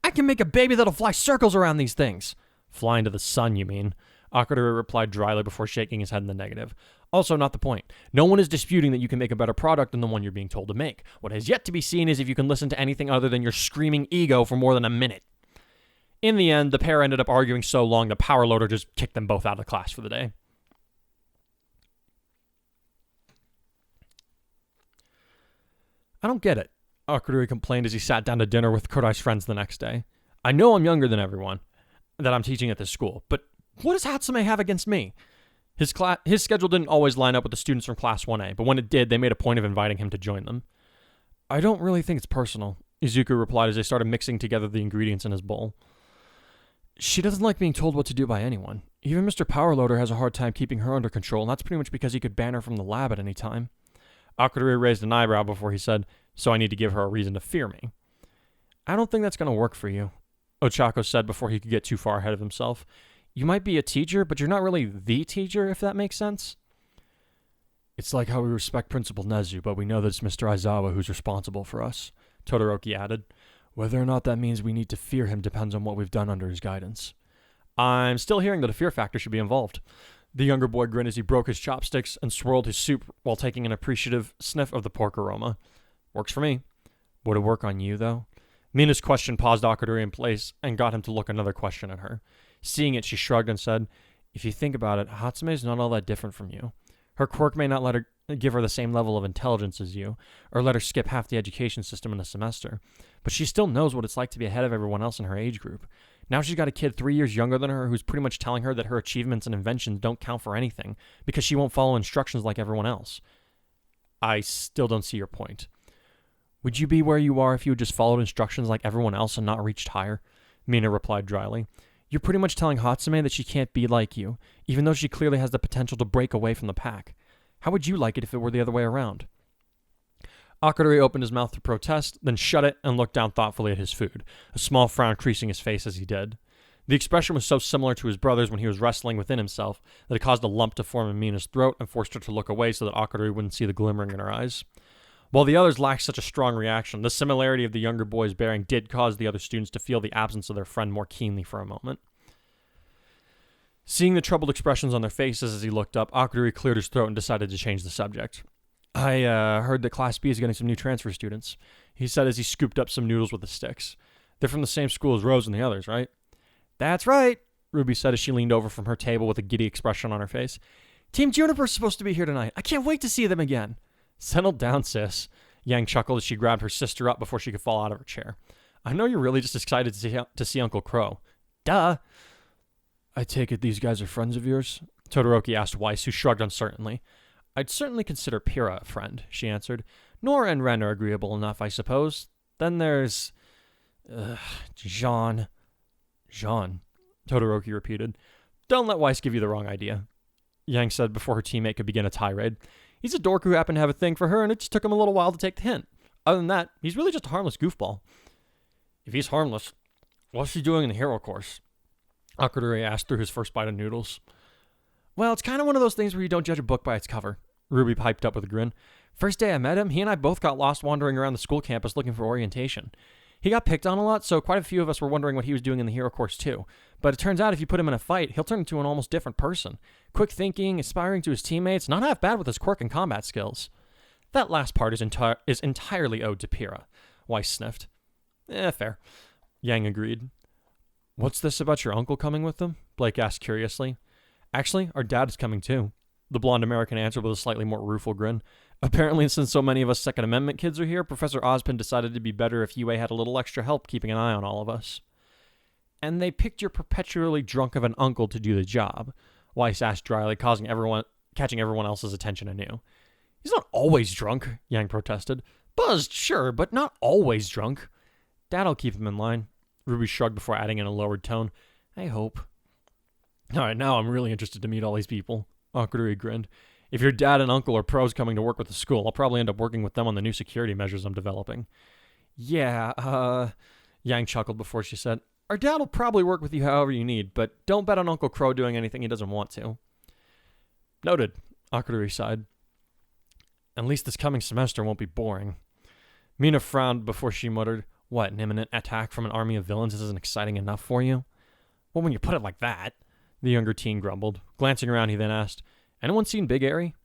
I can make a baby that'll fly circles around these things. Fly into the sun, you mean? Akarui replied dryly before shaking his head in the negative. Also not the point. No one is disputing that you can make a better product than the one you're being told to make. What has yet to be seen is if you can listen to anything other than your screaming ego for more than a minute. In the end, the pair ended up arguing so long that Power Loader just kicked them both out of class for the day. I don't get it, Akarui complained as he sat down to dinner with Kurai's friends the next day. I know I'm younger than everyone that I'm teaching at this school, but what does Hatsume have against me? His schedule didn't always line up with the students from Class 1A, but when it did, they made a point of inviting him to join them. I don't really think it's personal, Izuku replied as they started mixing together the ingredients in his bowl. She doesn't like being told what to do by anyone. Even Mr. Powerloader has a hard time keeping her under control, and that's pretty much because he could ban her from the lab at any time. Akarui raised an eyebrow before he said, so I need to give her a reason to fear me. I don't think that's going to work for you, Ochako said before he could get too far ahead of himself. You might be a teacher, but you're not really the teacher, if that makes sense. It's like how we respect Principal Nezu, but we know that it's Mr. Aizawa who's responsible for us, Todoroki added. Whether or not that means we need to fear him depends on what we've done under his guidance. I'm still hearing that a fear factor should be involved. The younger boy grinned as he broke his chopsticks and swirled his soup while taking an appreciative sniff of the pork aroma. Works for me. Would it work on you, though? Mina's question paused Akarui in place and got him to look another question at her. Seeing it, she shrugged and said, If you think about it, Hatsume's not all that different from you. Her quirk may not let her give her the same level of intelligence as you, or let her skip half the education system in a semester, but she still knows what it's like to be ahead of everyone else in her age group. Now she's got a kid 3 years younger than her who's pretty much telling her that her achievements and inventions don't count for anything because she won't follow instructions like everyone else. I still don't see your point. Would you be where you are if you had just followed instructions like everyone else and not reached higher? Mina replied dryly. You're pretty much telling Hatsume that she can't be like you, even though she clearly has the potential to break away from the pack. How would you like it if it were the other way around? Akarui opened his mouth to protest, then shut it and looked down thoughtfully at his food, a small frown creasing his face as he did. The expression was so similar to his brother's when he was wrestling within himself that it caused a lump to form in Mina's throat and forced her to look away so that Akarui wouldn't see the glimmering in her eyes. While the others lacked such a strong reaction, the similarity of the younger boy's bearing did cause the other students to feel the absence of their friend more keenly for a moment. Seeing the troubled expressions on their faces as he looked up, Akarui cleared his throat and decided to change the subject. I heard that Class B is getting some new transfer students, he said as he scooped up some noodles with the sticks. They're from the same school as Rose and the others, right? That's right, Ruby said as she leaned over from her table with a giddy expression on her face. Team Juniper's supposed to be here tonight. I can't wait to see them again. Settle down, sis. Yang chuckled as she grabbed her sister up before she could fall out of her chair. I know you're really just excited to see Uncle Crow. Duh. I take it these guys are friends of yours? Todoroki asked Weiss, who shrugged uncertainly. I'd certainly consider Pyrrha a friend, she answered. Nora and Ren are agreeable enough, I suppose. Then there's... Jean. Jean, Todoroki repeated. Don't let Weiss give you the wrong idea, Yang said before her teammate could begin a tirade. He's a dork who happened to have a thing for her, and it just took him a little while to take the hint. Other than that, he's really just a harmless goofball. If he's harmless, what's he doing in the hero course? Akarui asked through his first bite of noodles. Well, it's kind of one of those things where you don't judge a book by its cover, Ruby piped up with a grin. First day I met him, he and I both got lost wandering around the school campus looking for orientation. He got picked on a lot, so quite a few of us were wondering what he was doing in the hero course too. But it turns out if you put him in a fight, he'll turn into an almost different person. Quick thinking, aspiring to his teammates, not half bad with his quirk and combat skills. That last part is entirely owed to Pyrrha, Weiss sniffed. Fair. Yang agreed. What's this about your uncle coming with them? Blake asked curiously. Actually, our dad is coming too. The blonde American answered with a slightly more rueful grin. Apparently, since so many of us Second Amendment kids are here, Professor Ozpin decided it'd be better if UA had a little extra help keeping an eye on all of us. And they picked your perpetually drunk of an uncle to do the job, Weiss asked dryly, catching everyone else's attention anew. He's not always drunk, Yang protested. Buzzed, sure, but not always drunk. Dad'll keep him in line. Ruby shrugged before adding in a lowered tone. I hope. Alright, now I'm really interested to meet all these people. Akarui grinned. If your dad and uncle are pros coming to work with the school, I'll probably end up working with them on the new security measures I'm developing. Yeah, Yang chuckled before she said, our dad will probably work with you however you need, but don't bet on Uncle Crow doing anything he doesn't want to. Noted, Akarui sighed. At least this coming semester won't be boring. Mina frowned before she muttered, What, an imminent attack from an army of villains isn't exciting enough for you? Well, when you put it like that, the younger teen grumbled. Glancing around, he then asked, Anyone seen Big Airy?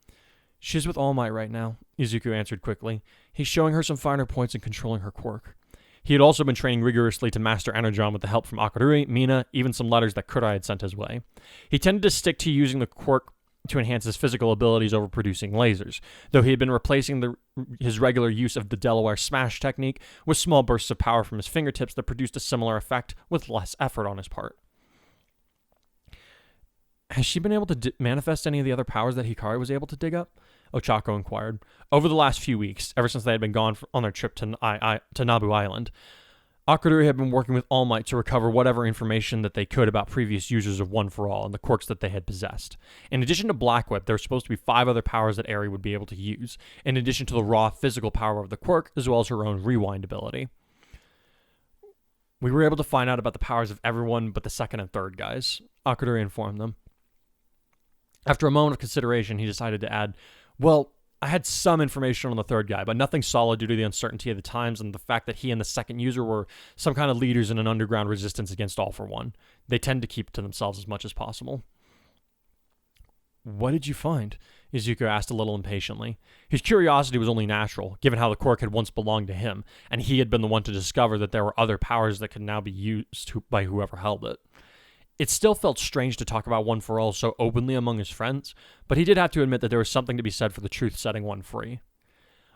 She's with All Might right now, Izuku answered quickly. He's showing her some finer points and controlling her quirk. He had also been training rigorously to master Energon with the help from Akarui, Mina, even some letters that Kurai had sent his way. He tended to stick to using the quirk to enhance his physical abilities over producing lasers, though he had been replacing his regular use of the Delaware Smash technique with small bursts of power from his fingertips that produced a similar effect with less effort on his part. Has she been able to manifest any of the other powers that Hikari was able to dig up? Ochako inquired. Over the last few weeks, ever since they had been gone on their trip to Nabu Island, Akarui had been working with All Might to recover whatever information that they could about previous users of One for All and the quirks that they had possessed. In addition to Black Whip, there were supposed to be 5 other powers that Eri would be able to use, in addition to the raw physical power of the quirk, as well as her own rewind ability. We were able to find out about the powers of everyone but the second and third guys, Akarui informed them. After a moment of consideration, he decided to add, Well, I had some information on the third guy, but nothing solid due to the uncertainty of the times and the fact that he and the second user were some kind of leaders in an underground resistance against All for One. They tend to keep to themselves as much as possible. What did you find? Izuku asked a little impatiently. His curiosity was only natural, given how the quirk had once belonged to him, and he had been the one to discover that there were other powers that could now be used by whoever held it. It still felt strange to talk about One for All so openly among his friends, but he did have to admit that there was something to be said for the truth setting one free.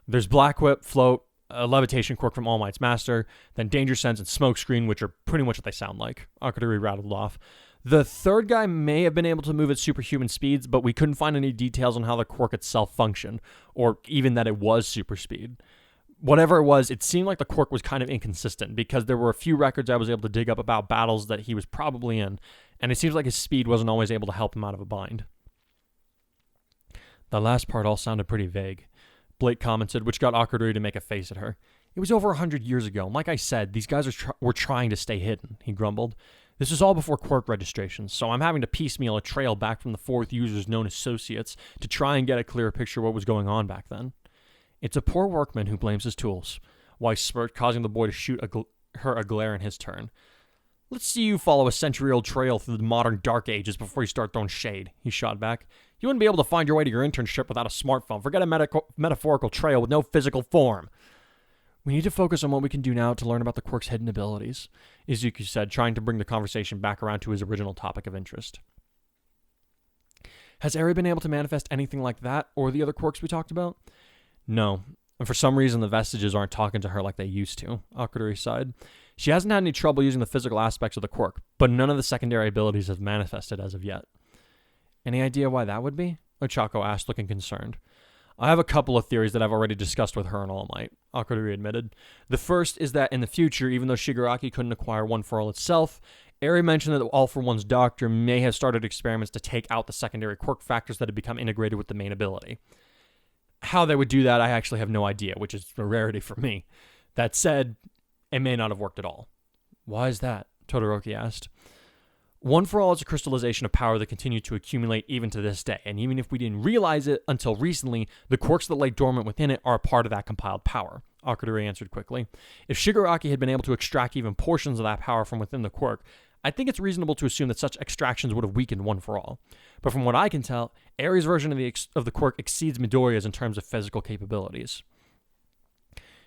There's Black Whip, Float, a levitation quirk from All Might's master, then Danger Sense and Smokescreen, which are pretty much what they sound like. Akarui rattled off. The third guy may have been able to move at superhuman speeds, but we couldn't find any details on how the quirk itself functioned, or even that it was super speed. Whatever it was, it seemed like the quirk was kind of inconsistent, because there were a few records I was able to dig up about battles that he was probably in, and it seems like his speed wasn't always able to help him out of a bind. The last part all sounded pretty vague, Blake commented, which got Akarui to make a face at her. It was over 100 years ago, and like I said, these guys were trying to stay hidden, he grumbled. This is all before quirk registrations, so I'm having to piecemeal a trail back from the fourth users known as associates to try and get a clearer picture of what was going on back then. It's a poor workman who blames his tools, Weiss spurted, causing the boy to shoot her a glare in his turn. Let's see you follow a century-old trail through the modern dark ages before you start throwing shade, he shot back. You wouldn't be able to find your way to your internship without a smartphone. Forget a metaphorical trail with no physical form. We need to focus on what we can do now to learn about the quirk's hidden abilities, Izuku said, trying to bring the conversation back around to his original topic of interest. Has Eri been able to manifest anything like that or the other quirks we talked about? No, and for some reason the vestiges aren't talking to her like they used to, Akarui sighed. She hasn't had any trouble using the physical aspects of the quirk, but none of the secondary abilities have manifested as of yet. Any idea why that would be? Ochako asked, looking concerned. I have a couple of theories that I've already discussed with her and All Might, Akarui admitted. The first is that in the future, even though Shigaraki couldn't acquire One for All itself, Eri mentioned that All for One's doctor may have started experiments to take out the secondary quirk factors that had become integrated with the main ability. How they would do that, I actually have no idea, which is a rarity for me. That said, it may not have worked at all. Why is that? Todoroki asked. One for All is a crystallization of power that continues to accumulate even to this day, and even if we didn't realize it until recently, the quirks that lay dormant within it are a part of that compiled power, Akarui answered quickly. If Shigaraki had been able to extract even portions of that power from within the quirk, I think it's reasonable to assume that such extractions would have weakened One for All. But from what I can tell, Eri's version of the quirk exceeds Midoriya's in terms of physical capabilities.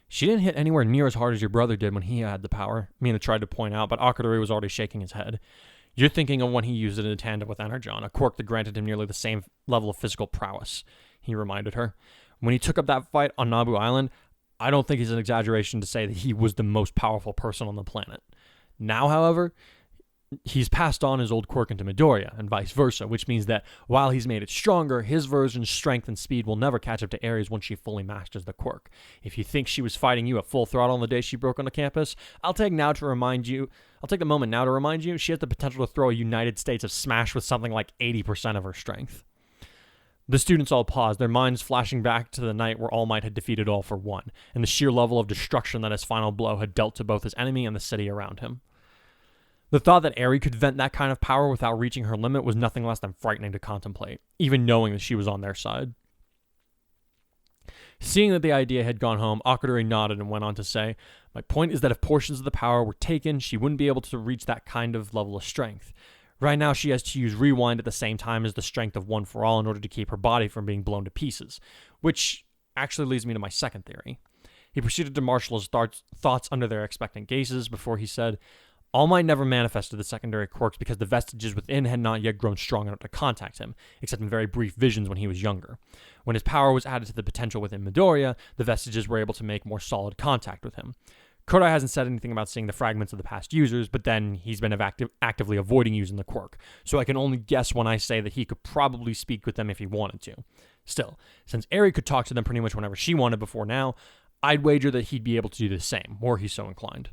She didn't hit anywhere near as hard as your brother did when he had the power, Mina tried to point out, but Akarui was already shaking his head. You're thinking of when he used it in tandem with Energon, a quirk that granted him nearly the same level of physical prowess, he reminded her. When he took up that fight on Nabu Island, I don't think it's an exaggeration to say that he was the most powerful person on the planet. Now, however, he's passed on his old quirk into Midoriya, and vice versa, which means that while he's made it stronger, his version's strength and speed will never catch up to Eri's once she fully masters the quirk. If you think she was fighting you at full throttle on the day she broke onto campus, I'll take the moment now to remind you she has the potential to throw a United States of Smash with something like 80% of her strength. The students all paused, their minds flashing back to the night where All Might had defeated All for One, and the sheer level of destruction that his final blow had dealt to both his enemy and the city around him. The thought that Eri could vent that kind of power without reaching her limit was nothing less than frightening to contemplate, even knowing that she was on their side. Seeing that the idea had gone home, Akarui nodded and went on to say, my point is that if portions of the power were taken, she wouldn't be able to reach that kind of level of strength. Right now, she has to use Rewind at the same time as the strength of One for All in order to keep her body from being blown to pieces, which actually leads me to my second theory. He proceeded to marshal his thoughts under their expectant gazes before he said, All Might never manifested the secondary quirks because the vestiges within had not yet grown strong enough to contact him, except in very brief visions when he was younger. When his power was added to the potential within Midoriya, the vestiges were able to make more solid contact with him. Kurai hasn't said anything about seeing the fragments of the past users, but then he's been actively avoiding using the quirk, so I can only guess when I say that he could probably speak with them if he wanted to. Still, since Eri could talk to them pretty much whenever she wanted before now, I'd wager that he'd be able to do the same, were he so inclined.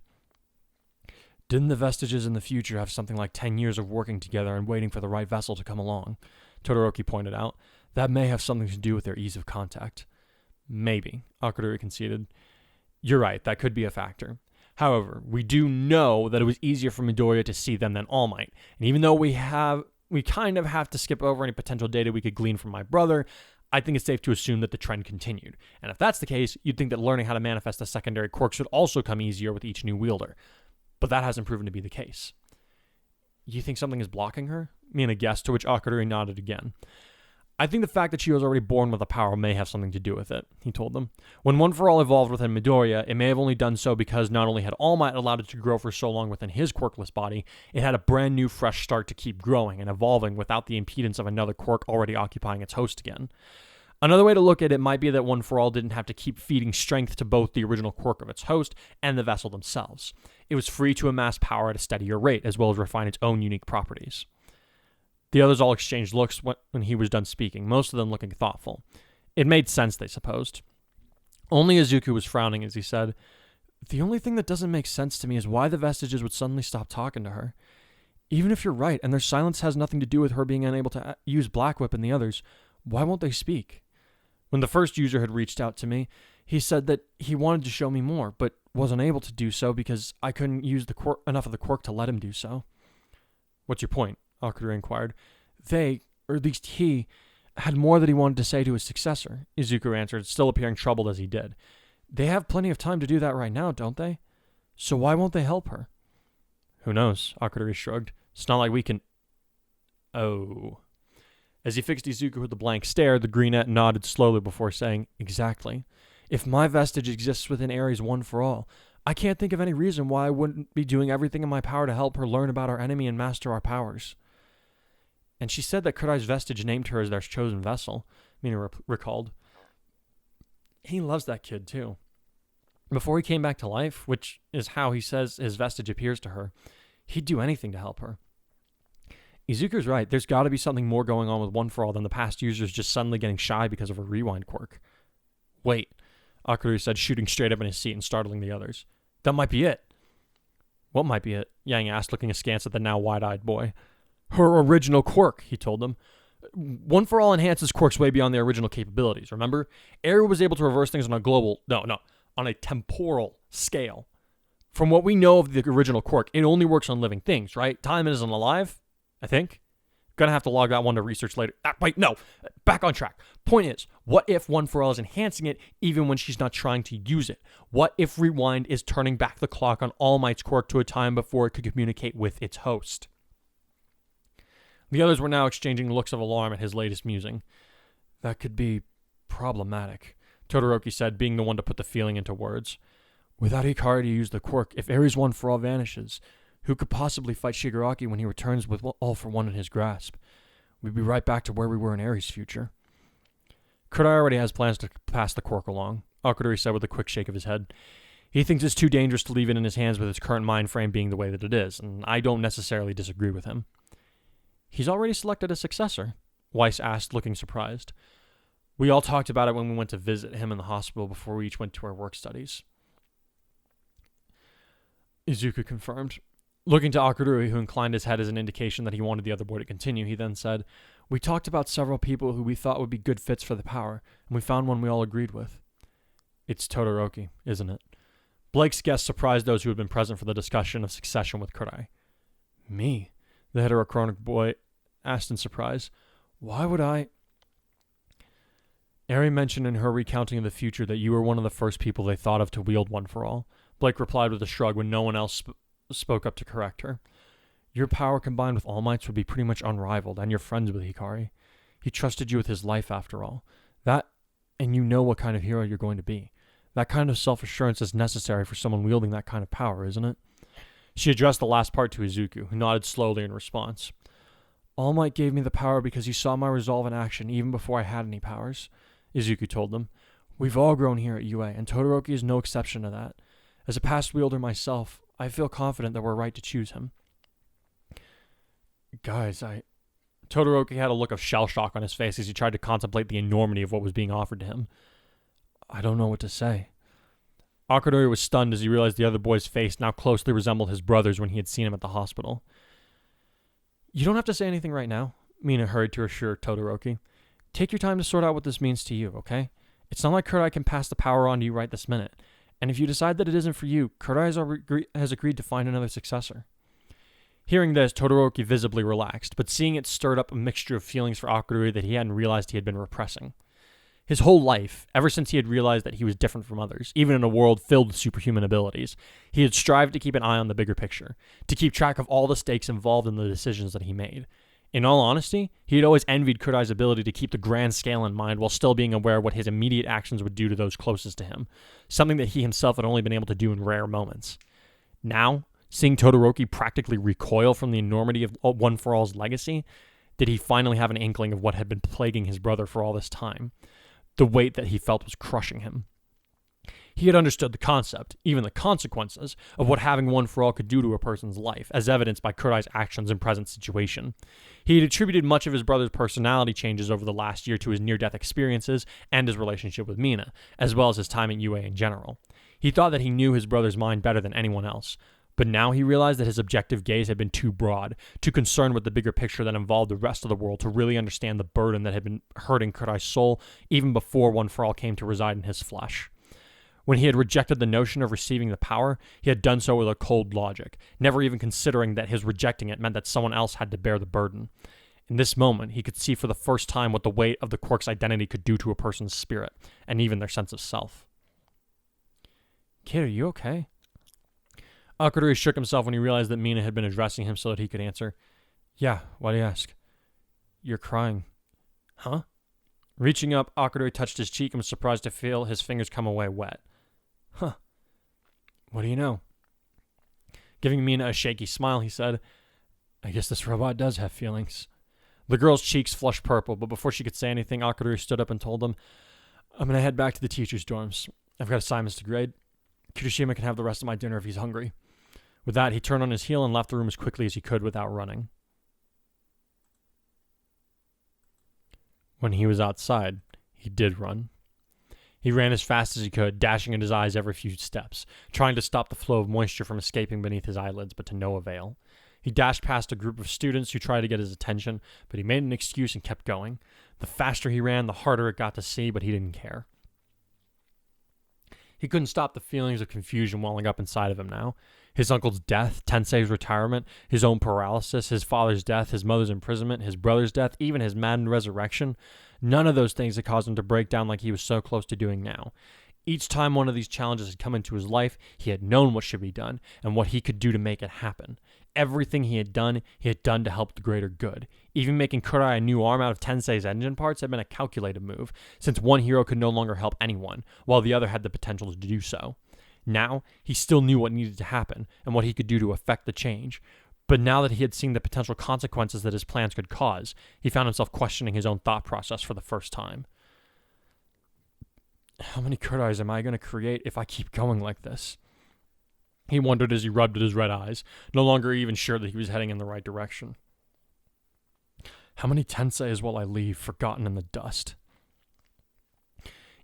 Didn't the vestiges in the future have something like 10 years of working together and waiting for the right vessel to come along? Todoroki pointed out. That may have something to do with their ease of contact. Maybe, Akarui conceded. You're right, that could be a factor. However, we do know that it was easier for Midoriya to see them than All Might, and even though we kind of have to skip over any potential data we could glean from my brother, I think it's safe to assume that the trend continued. And if that's the case, you'd think that learning how to manifest a secondary quirk should also come easier with each new wielder. But that hasn't proven to be the case. You think something is blocking her? Mina guessed, to which Akarui nodded again. I think the fact that she was already born with a power may have something to do with it, he told them. When One For All evolved within Midoriya, it may have only done so because not only had All Might allowed it to grow for so long within his quirkless body, it had a brand new fresh start to keep growing and evolving without the impedance of another quirk already occupying its host again. Another way to look at it might be that One For All didn't have to keep feeding strength to both the original quirk of its host and the vessel themselves. It was free to amass power at a steadier rate, as well as refine its own unique properties. The others all exchanged looks when he was done speaking, most of them looking thoughtful. It made sense, they supposed. Only Izuku was frowning as he said, "The only thing that doesn't make sense to me is why the vestiges would suddenly stop talking to her. Even if you're right, and their silence has nothing to do with her being unable to use Black Whip and the others, why won't they speak? When the first user had reached out to me, he said that he wanted to show me more, but wasn't able to do so because I couldn't use enough of the quirk to let him do so." "What's your point?" Akarui inquired. "They, or at least he, had more that he wanted to say to his successor," Izuku answered, still appearing troubled as he did. "They have plenty of time to do that right now, don't they? So why won't they help her?" "Who knows?" Akarui shrugged. "It's not like we can..." "Oh." As he fixed Izuku with a blank stare, the greenette nodded slowly before saying, "Exactly. If my vestige exists within Ares One For All, I can't think of any reason why I wouldn't be doing everything in my power to help her learn about our enemy and master our powers." "And she said that Kurai's vestige named her as their chosen vessel," Mina recalled. "He loves that kid, too. Before he came back to life, which is how he says his vestige appears to her, he'd do anything to help her." Izuku's right. There's got to be something more going on with One For All than the past users just suddenly getting shy because of a rewind quirk. "Wait," Akarui said, shooting straight up in his seat and startling the others. "That might be it." "What might be it?" Yang asked, looking askance at the now wide-eyed boy. "Her original quirk," he told them. One For All enhances quirks way beyond their original capabilities, remember? Eri was able to reverse things on a temporal scale. From what we know of the original quirk, it only works on living things, right? Time isn't alive, I think. Gonna have to log that one to research later. Wait, no. Back on track. Point is, what if One For All is enhancing it even when she's not trying to use it? What if Rewind is turning back the clock on All Might's quirk to a time before it could communicate with its host? The others were now exchanging looks of alarm at his latest musing. "That could be problematic," Todoroki said, being the one to put the feeling into words. "Without Hikari to use the quirk, if Ares One For All vanishes, who could possibly fight Shigaraki when he returns with All For One in his grasp? We'd be right back to where we were in Ares' future." "Kurai already has plans to pass the quirk along," Akarui said with a quick shake of his head. "He thinks it's too dangerous to leave it in his hands with his current mind frame being the way that it is, and I don't necessarily disagree with him." "He's already selected a successor?" Weiss asked, looking surprised. "We all talked about it when we went to visit him in the hospital before we each went to our work studies," Izuku confirmed. Looking to Akarui, who inclined his head as an indication that he wanted the other boy to continue, he then said, "We talked about several people who we thought would be good fits for the power, and we found one we all agreed with." "It's Todoroki, isn't it?" Blake's guess surprised those who had been present for the discussion of succession with Kurai. "Me?" the heterochronic boy asked in surprise. "Why would I?" "Eri mentioned in her recounting of the future that you were one of the first people they thought of to wield One For All," Blake replied with a shrug when no one else spoke up to correct her. "Your power combined with All Might's would be pretty much unrivaled, and you're friends with Hikari. He trusted you with his life after all. That, and you know what kind of hero you're going to be. That kind of self-assurance is necessary for someone wielding that kind of power, isn't it?" She addressed the last part to Izuku, who nodded slowly in response. "All Might gave me the power because he saw my resolve in action even before I had any powers," Izuku told them. "We've all grown here at UA, and Todoroki is no exception to that. As a past wielder myself, I feel confident that we're right to choose him." "Guys, Todoroki had a look of shell shock on his face as he tried to contemplate the enormity of what was being offered to him. "I don't know what to say." Akarui was stunned as he realized the other boy's face now closely resembled his brother's when he had seen him at the hospital. "You don't have to say anything right now," Mina hurried to assure Todoroki. "Take your time to sort out what this means to you, okay? It's not like Kurai can pass the power on to you right this minute. And if you decide that it isn't for you, Kurai has agreed to find another successor." Hearing this, Todoroki visibly relaxed, but seeing it stirred up a mixture of feelings for Akarui that he hadn't realized he had been repressing. His whole life, ever since he had realized that he was different from others, even in a world filled with superhuman abilities, he had strived to keep an eye on the bigger picture, to keep track of all the stakes involved in the decisions that he made. In all honesty, he had always envied Kurai's ability to keep the grand scale in mind while still being aware of what his immediate actions would do to those closest to him, something that he himself had only been able to do in rare moments. Now, seeing Todoroki practically recoil from the enormity of One For All's legacy, did he finally have an inkling of what had been plaguing his brother for all this time? The weight that he felt was crushing him. He had understood the concept, even the consequences, of what having One For All could do to a person's life, as evidenced by Kurai's actions and present situation. He had attributed much of his brother's personality changes over the last year to his near-death experiences and his relationship with Mina, as well as his time at UA in general. He thought that he knew his brother's mind better than anyone else, but now he realized that his objective gaze had been too broad, too concerned with the bigger picture that involved the rest of the world to really understand the burden that had been hurting Kurai's soul even before One For All came to reside in his flesh. When he had rejected the notion of receiving the power, he had done so with a cold logic, never even considering that his rejecting it meant that someone else had to bear the burden. In this moment, he could see for the first time what the weight of the quirk's identity could do to a person's spirit, and even their sense of self. Kid, are you okay? Akarui shook himself when he realized that Mina had been addressing him so that he could answer. Yeah, why do you ask? You're crying. Huh? Reaching up, Akarui touched his cheek and was surprised to feel his fingers come away wet. Huh. What do you know? Giving Mina a shaky smile, he said, I guess this robot does have feelings. The girl's cheeks flushed purple, but before she could say anything, Akarui stood up and told them, I'm going to head back to the teacher's dorms. I've got assignments to grade. Kirishima can have the rest of my dinner if he's hungry. With that, he turned on his heel and left the room as quickly as he could without running. When he was outside, he did run. He ran as fast as he could, dashing at his eyes every few steps, trying to stop the flow of moisture from escaping beneath his eyelids, but to no avail. He dashed past a group of students who tried to get his attention, but he made an excuse and kept going. The faster he ran, the harder it got to see, but he didn't care. He couldn't stop the feelings of confusion welling up inside of him now. His uncle's death, Tensei's retirement, his own paralysis, his father's death, his mother's imprisonment, his brother's death, even his maddened resurrection. None of those things had caused him to break down like he was so close to doing now. Each time one of these challenges had come into his life, he had known what should be done and what he could do to make it happen. Everything he had done to help the greater good. Even making Kurai a new arm out of Tensei's engine parts had been a calculated move, since one hero could no longer help anyone, while the other had the potential to do so. Now, he still knew what needed to happen and what he could do to affect the change. But now that he had seen the potential consequences that his plans could cause, he found himself questioning his own thought process for the first time. How many Kurais am I going to create if I keep going like this? He wondered as he rubbed at his red eyes, no longer even sure that he was heading in the right direction. How many Tenseis will I leave forgotten in the dust?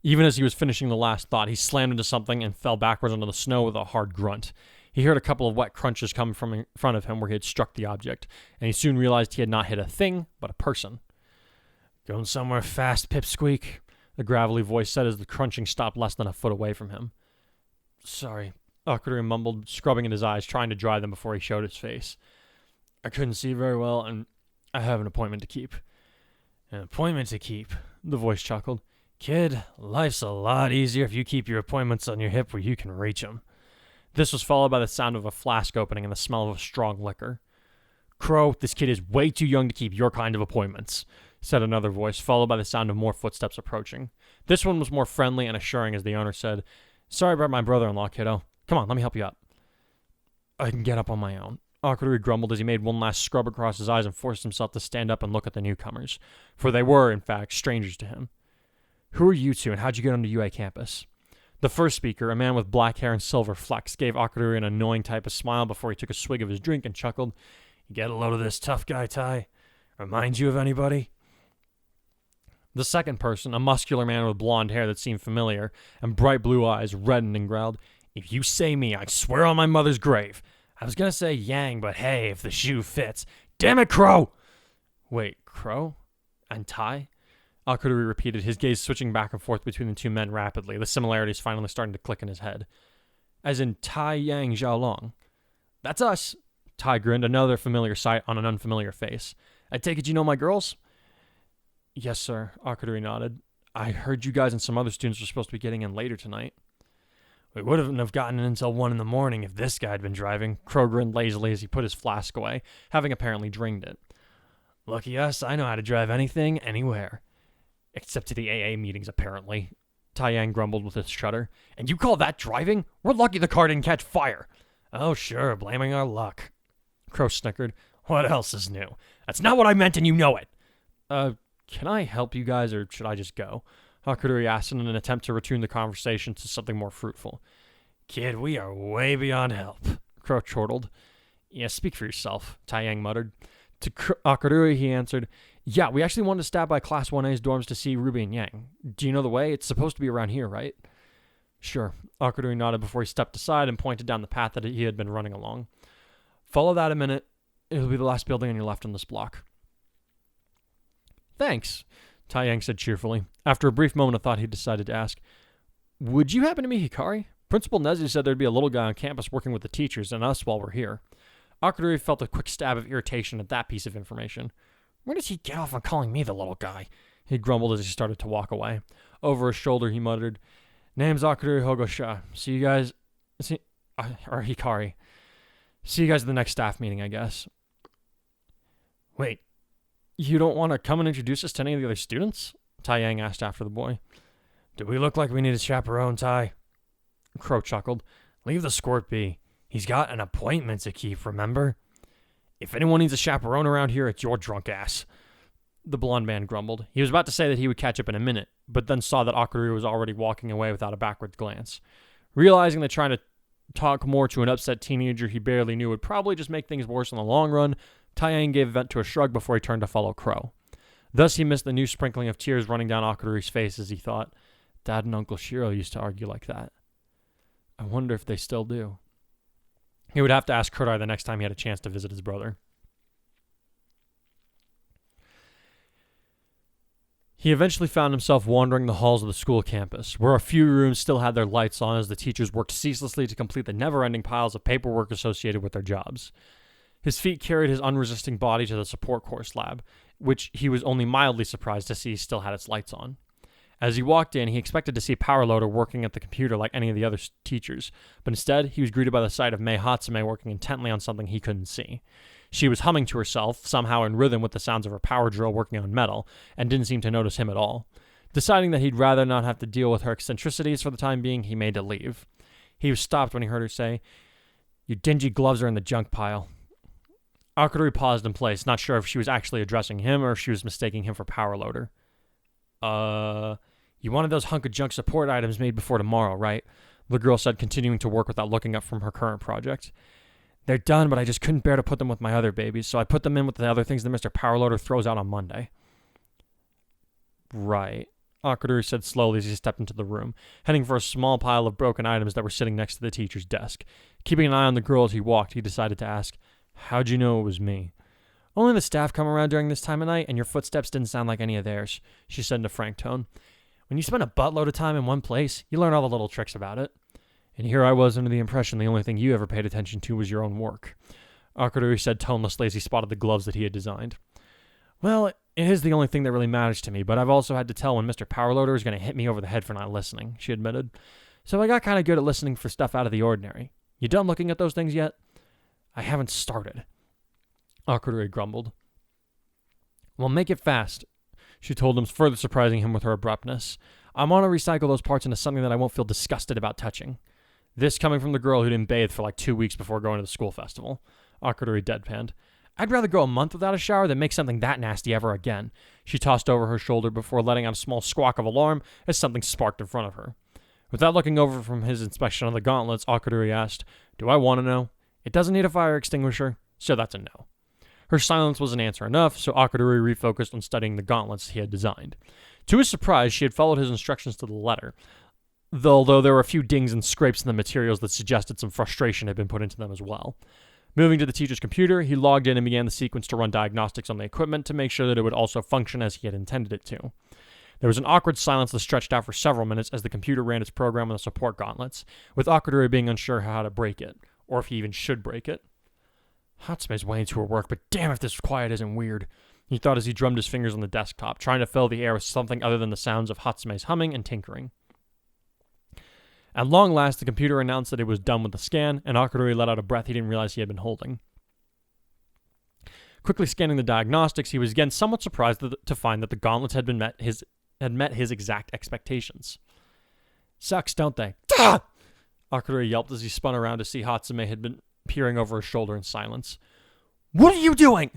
Even as he was finishing the last thought, he slammed into something and fell backwards onto the snow with a hard grunt. He heard a couple of wet crunches come from in front of him where he had struck the object, and he soon realized he had not hit a thing, but a person. Going somewhere fast, Pipsqueak, the gravelly voice said as the crunching stopped less than a foot away from him. Sorry, Akarui mumbled, scrubbing at his eyes, trying to dry them before he showed his face. I couldn't see very well, and I have an appointment to keep. An appointment to keep, the voice chuckled. Kid, life's a lot easier if you keep your appointments on your hip where you can reach them. This was followed by the sound of a flask opening and the smell of a strong liquor. Crow, this kid is way too young to keep your kind of appointments, said another voice, followed by the sound of more footsteps approaching. This one was more friendly and assuring as the owner said, Sorry about my brother-in-law, kiddo. Come on, let me help you up. I can get up on my own. Akarui grumbled as he made one last scrub across his eyes and forced himself to stand up and look at the newcomers, for they were, in fact, strangers to him. Who are you two, and how'd you get onto UA campus? The first speaker, a man with black hair and silver flecks, gave Akarui an annoying type of smile before he took a swig of his drink and chuckled. You get a load of this tough guy, Tai? Remind you of anybody? The second person, a muscular man with blonde hair that seemed familiar and bright blue eyes, reddened and growled, If you say me, I swear on my mother's grave. I was going to say Yang, but hey, if the shoe fits. Damn it, Crow! Wait, Crow? And Tai? Akarui repeated, his gaze switching back and forth between the two men rapidly, the similarities finally starting to click in his head. As in Tai Yang Xiaolong. That's us, Tai grinned, another familiar sight on an unfamiliar face. I take it you know my girls? Yes, sir, Akarui nodded. I heard you guys and some other students were supposed to be getting in later tonight. We wouldn't have gotten in until 1 in the morning if this guy had been driving, Crow grinned lazily as he put his flask away, having apparently drained it. Lucky us, I know how to drive anything, anywhere. Except to the AA meetings, apparently. Taiyang grumbled with a shudder. And you call that driving? We're lucky the car didn't catch fire. Oh, sure, blaming our luck. Crow snickered. What else is new? That's not what I meant and you know it. Can I help you guys or should I just go? Akarui asked in an attempt to return the conversation to something more fruitful. Kid, we are way beyond help, Crow chortled. Yeah, speak for yourself, Taiyang muttered. To Akarui, he answered, yeah, we actually wanted to stop by Class 1A's dorms to see Ruby and Yang. Do you know the way? It's supposed to be around here, right? Sure. Akarui nodded before he stepped aside and pointed down the path that he had been running along. Follow that a minute. It'll be the last building on your left on this block. Thanks, Taiyang said cheerfully. After a brief moment of thought, he decided to ask, would you happen to meet Hikari? Principal Nezu said there'd be a little guy on campus working with the teachers and us while we're here. Akarui felt a quick stab of irritation at that piece of information. Where does he get off on calling me the little guy? He grumbled as he started to walk away. Over his shoulder, he muttered, Name's Akarui Hogosha. See you guys... or Hikari. See you guys at the next staff meeting, I guess. Wait, you don't want to come and introduce us to any of the other students? Taiyang asked after the boy. Do we look like we need a chaperone, Tai? Crow chuckled. Leave the squirt be. He's got an appointment to keep, remember? If anyone needs a chaperone around here, it's your drunk ass. The blonde man grumbled. He was about to say that he would catch up in a minute, but then saw that Akarui was already walking away without a backward glance. Realizing that trying to talk more to an upset teenager he barely knew would probably just make things worse in the long run, Taiyang gave vent to a shrug before he turned to follow Crow. Thus he missed the new sprinkling of tears running down Akarui's face as he thought, Dad and Uncle Shiro used to argue like that. I wonder if they still do. He would have to ask Kurai the next time he had a chance to visit his brother. He eventually found himself wandering the halls of the school campus, where a few rooms still had their lights on as the teachers worked ceaselessly to complete the never-ending piles of paperwork associated with their jobs. His feet carried his unresisting body to the support course lab, which he was only mildly surprised to see still had its lights on. As he walked in, he expected to see Power Loader working at the computer like any of the other teachers, but instead, he was greeted by the sight of Mei Hatsume working intently on something he couldn't see. She was humming to herself, somehow in rhythm with the sounds of her power drill working on metal, and didn't seem to notice him at all. Deciding that he'd rather not have to deal with her eccentricities for the time being, he made to leave. He was stopped when he heard her say, Your dingy gloves are in the junk pile. Akarui paused in place, not sure if she was actually addressing him or if she was mistaking him for Power Loader. You wanted those hunk of junk support items made before tomorrow, right? The girl said, continuing to work without looking up from her current project. They're done, but I just couldn't bear to put them with my other babies, so I put them in with the other things that Mr. Power Loader throws out on Monday. Right, Akarui said slowly as he stepped into the room, heading for a small pile of broken items that were sitting next to the teacher's desk. Keeping an eye on the girl as he walked, he decided to ask, How'd you know it was me? Only the staff come around during this time of night, and your footsteps didn't sound like any of theirs, she said in a frank tone. When you spend a buttload of time in one place, you learn all the little tricks about it. And here I was under the impression the only thing you ever paid attention to was your own work. Akarui said tonelessly as he spotted the gloves that he had designed. Well, it is the only thing that really matters to me, but I've also had to tell when Mr. Power Loader is going to hit me over the head for not listening, she admitted. So I got kind of good at listening for stuff out of the ordinary. You done looking at those things yet? I haven't started. Akarui grumbled. Well, make it fast, she told him, further surprising him with her abruptness. I want to recycle those parts into something that I won't feel disgusted about touching. This coming from the girl who didn't bathe for like 2 weeks before going to the school festival. Akarui deadpanned. I'd rather go a month without a shower than make something that nasty ever again. She tossed over her shoulder before letting out a small squawk of alarm as something sparked in front of her. Without looking over from his inspection of the gauntlets, Akarui asked, Do I want to know? It doesn't need a fire extinguisher, so that's a no. Her silence was an answer enough, so Akarui refocused on studying the gauntlets he had designed. To his surprise, she had followed his instructions to the letter, although there were a few dings and scrapes in the materials that suggested some frustration had been put into them as well. Moving to the teacher's computer, he logged in and began the sequence to run diagnostics on the equipment to make sure that it would also function as he had intended it to. There was an awkward silence that stretched out for several minutes as the computer ran its program on the support gauntlets, with Akarui being unsure how to break it, or if he even should break it. Hatsume's way into her work, but damn if this quiet isn't weird, he thought as he drummed his fingers on the desktop, trying to fill the air with something other than the sounds of Hatsume's humming and tinkering. At long last, the computer announced that it was done with the scan, and Akarui let out a breath he didn't realize he had been holding. Quickly scanning the diagnostics, he was again somewhat surprised to find that the gauntlets had met his exact expectations. Sucks, don't they? Ah! Akarui yelped as he spun around to see Hatsume had been peering over his shoulder in silence. What are you doing?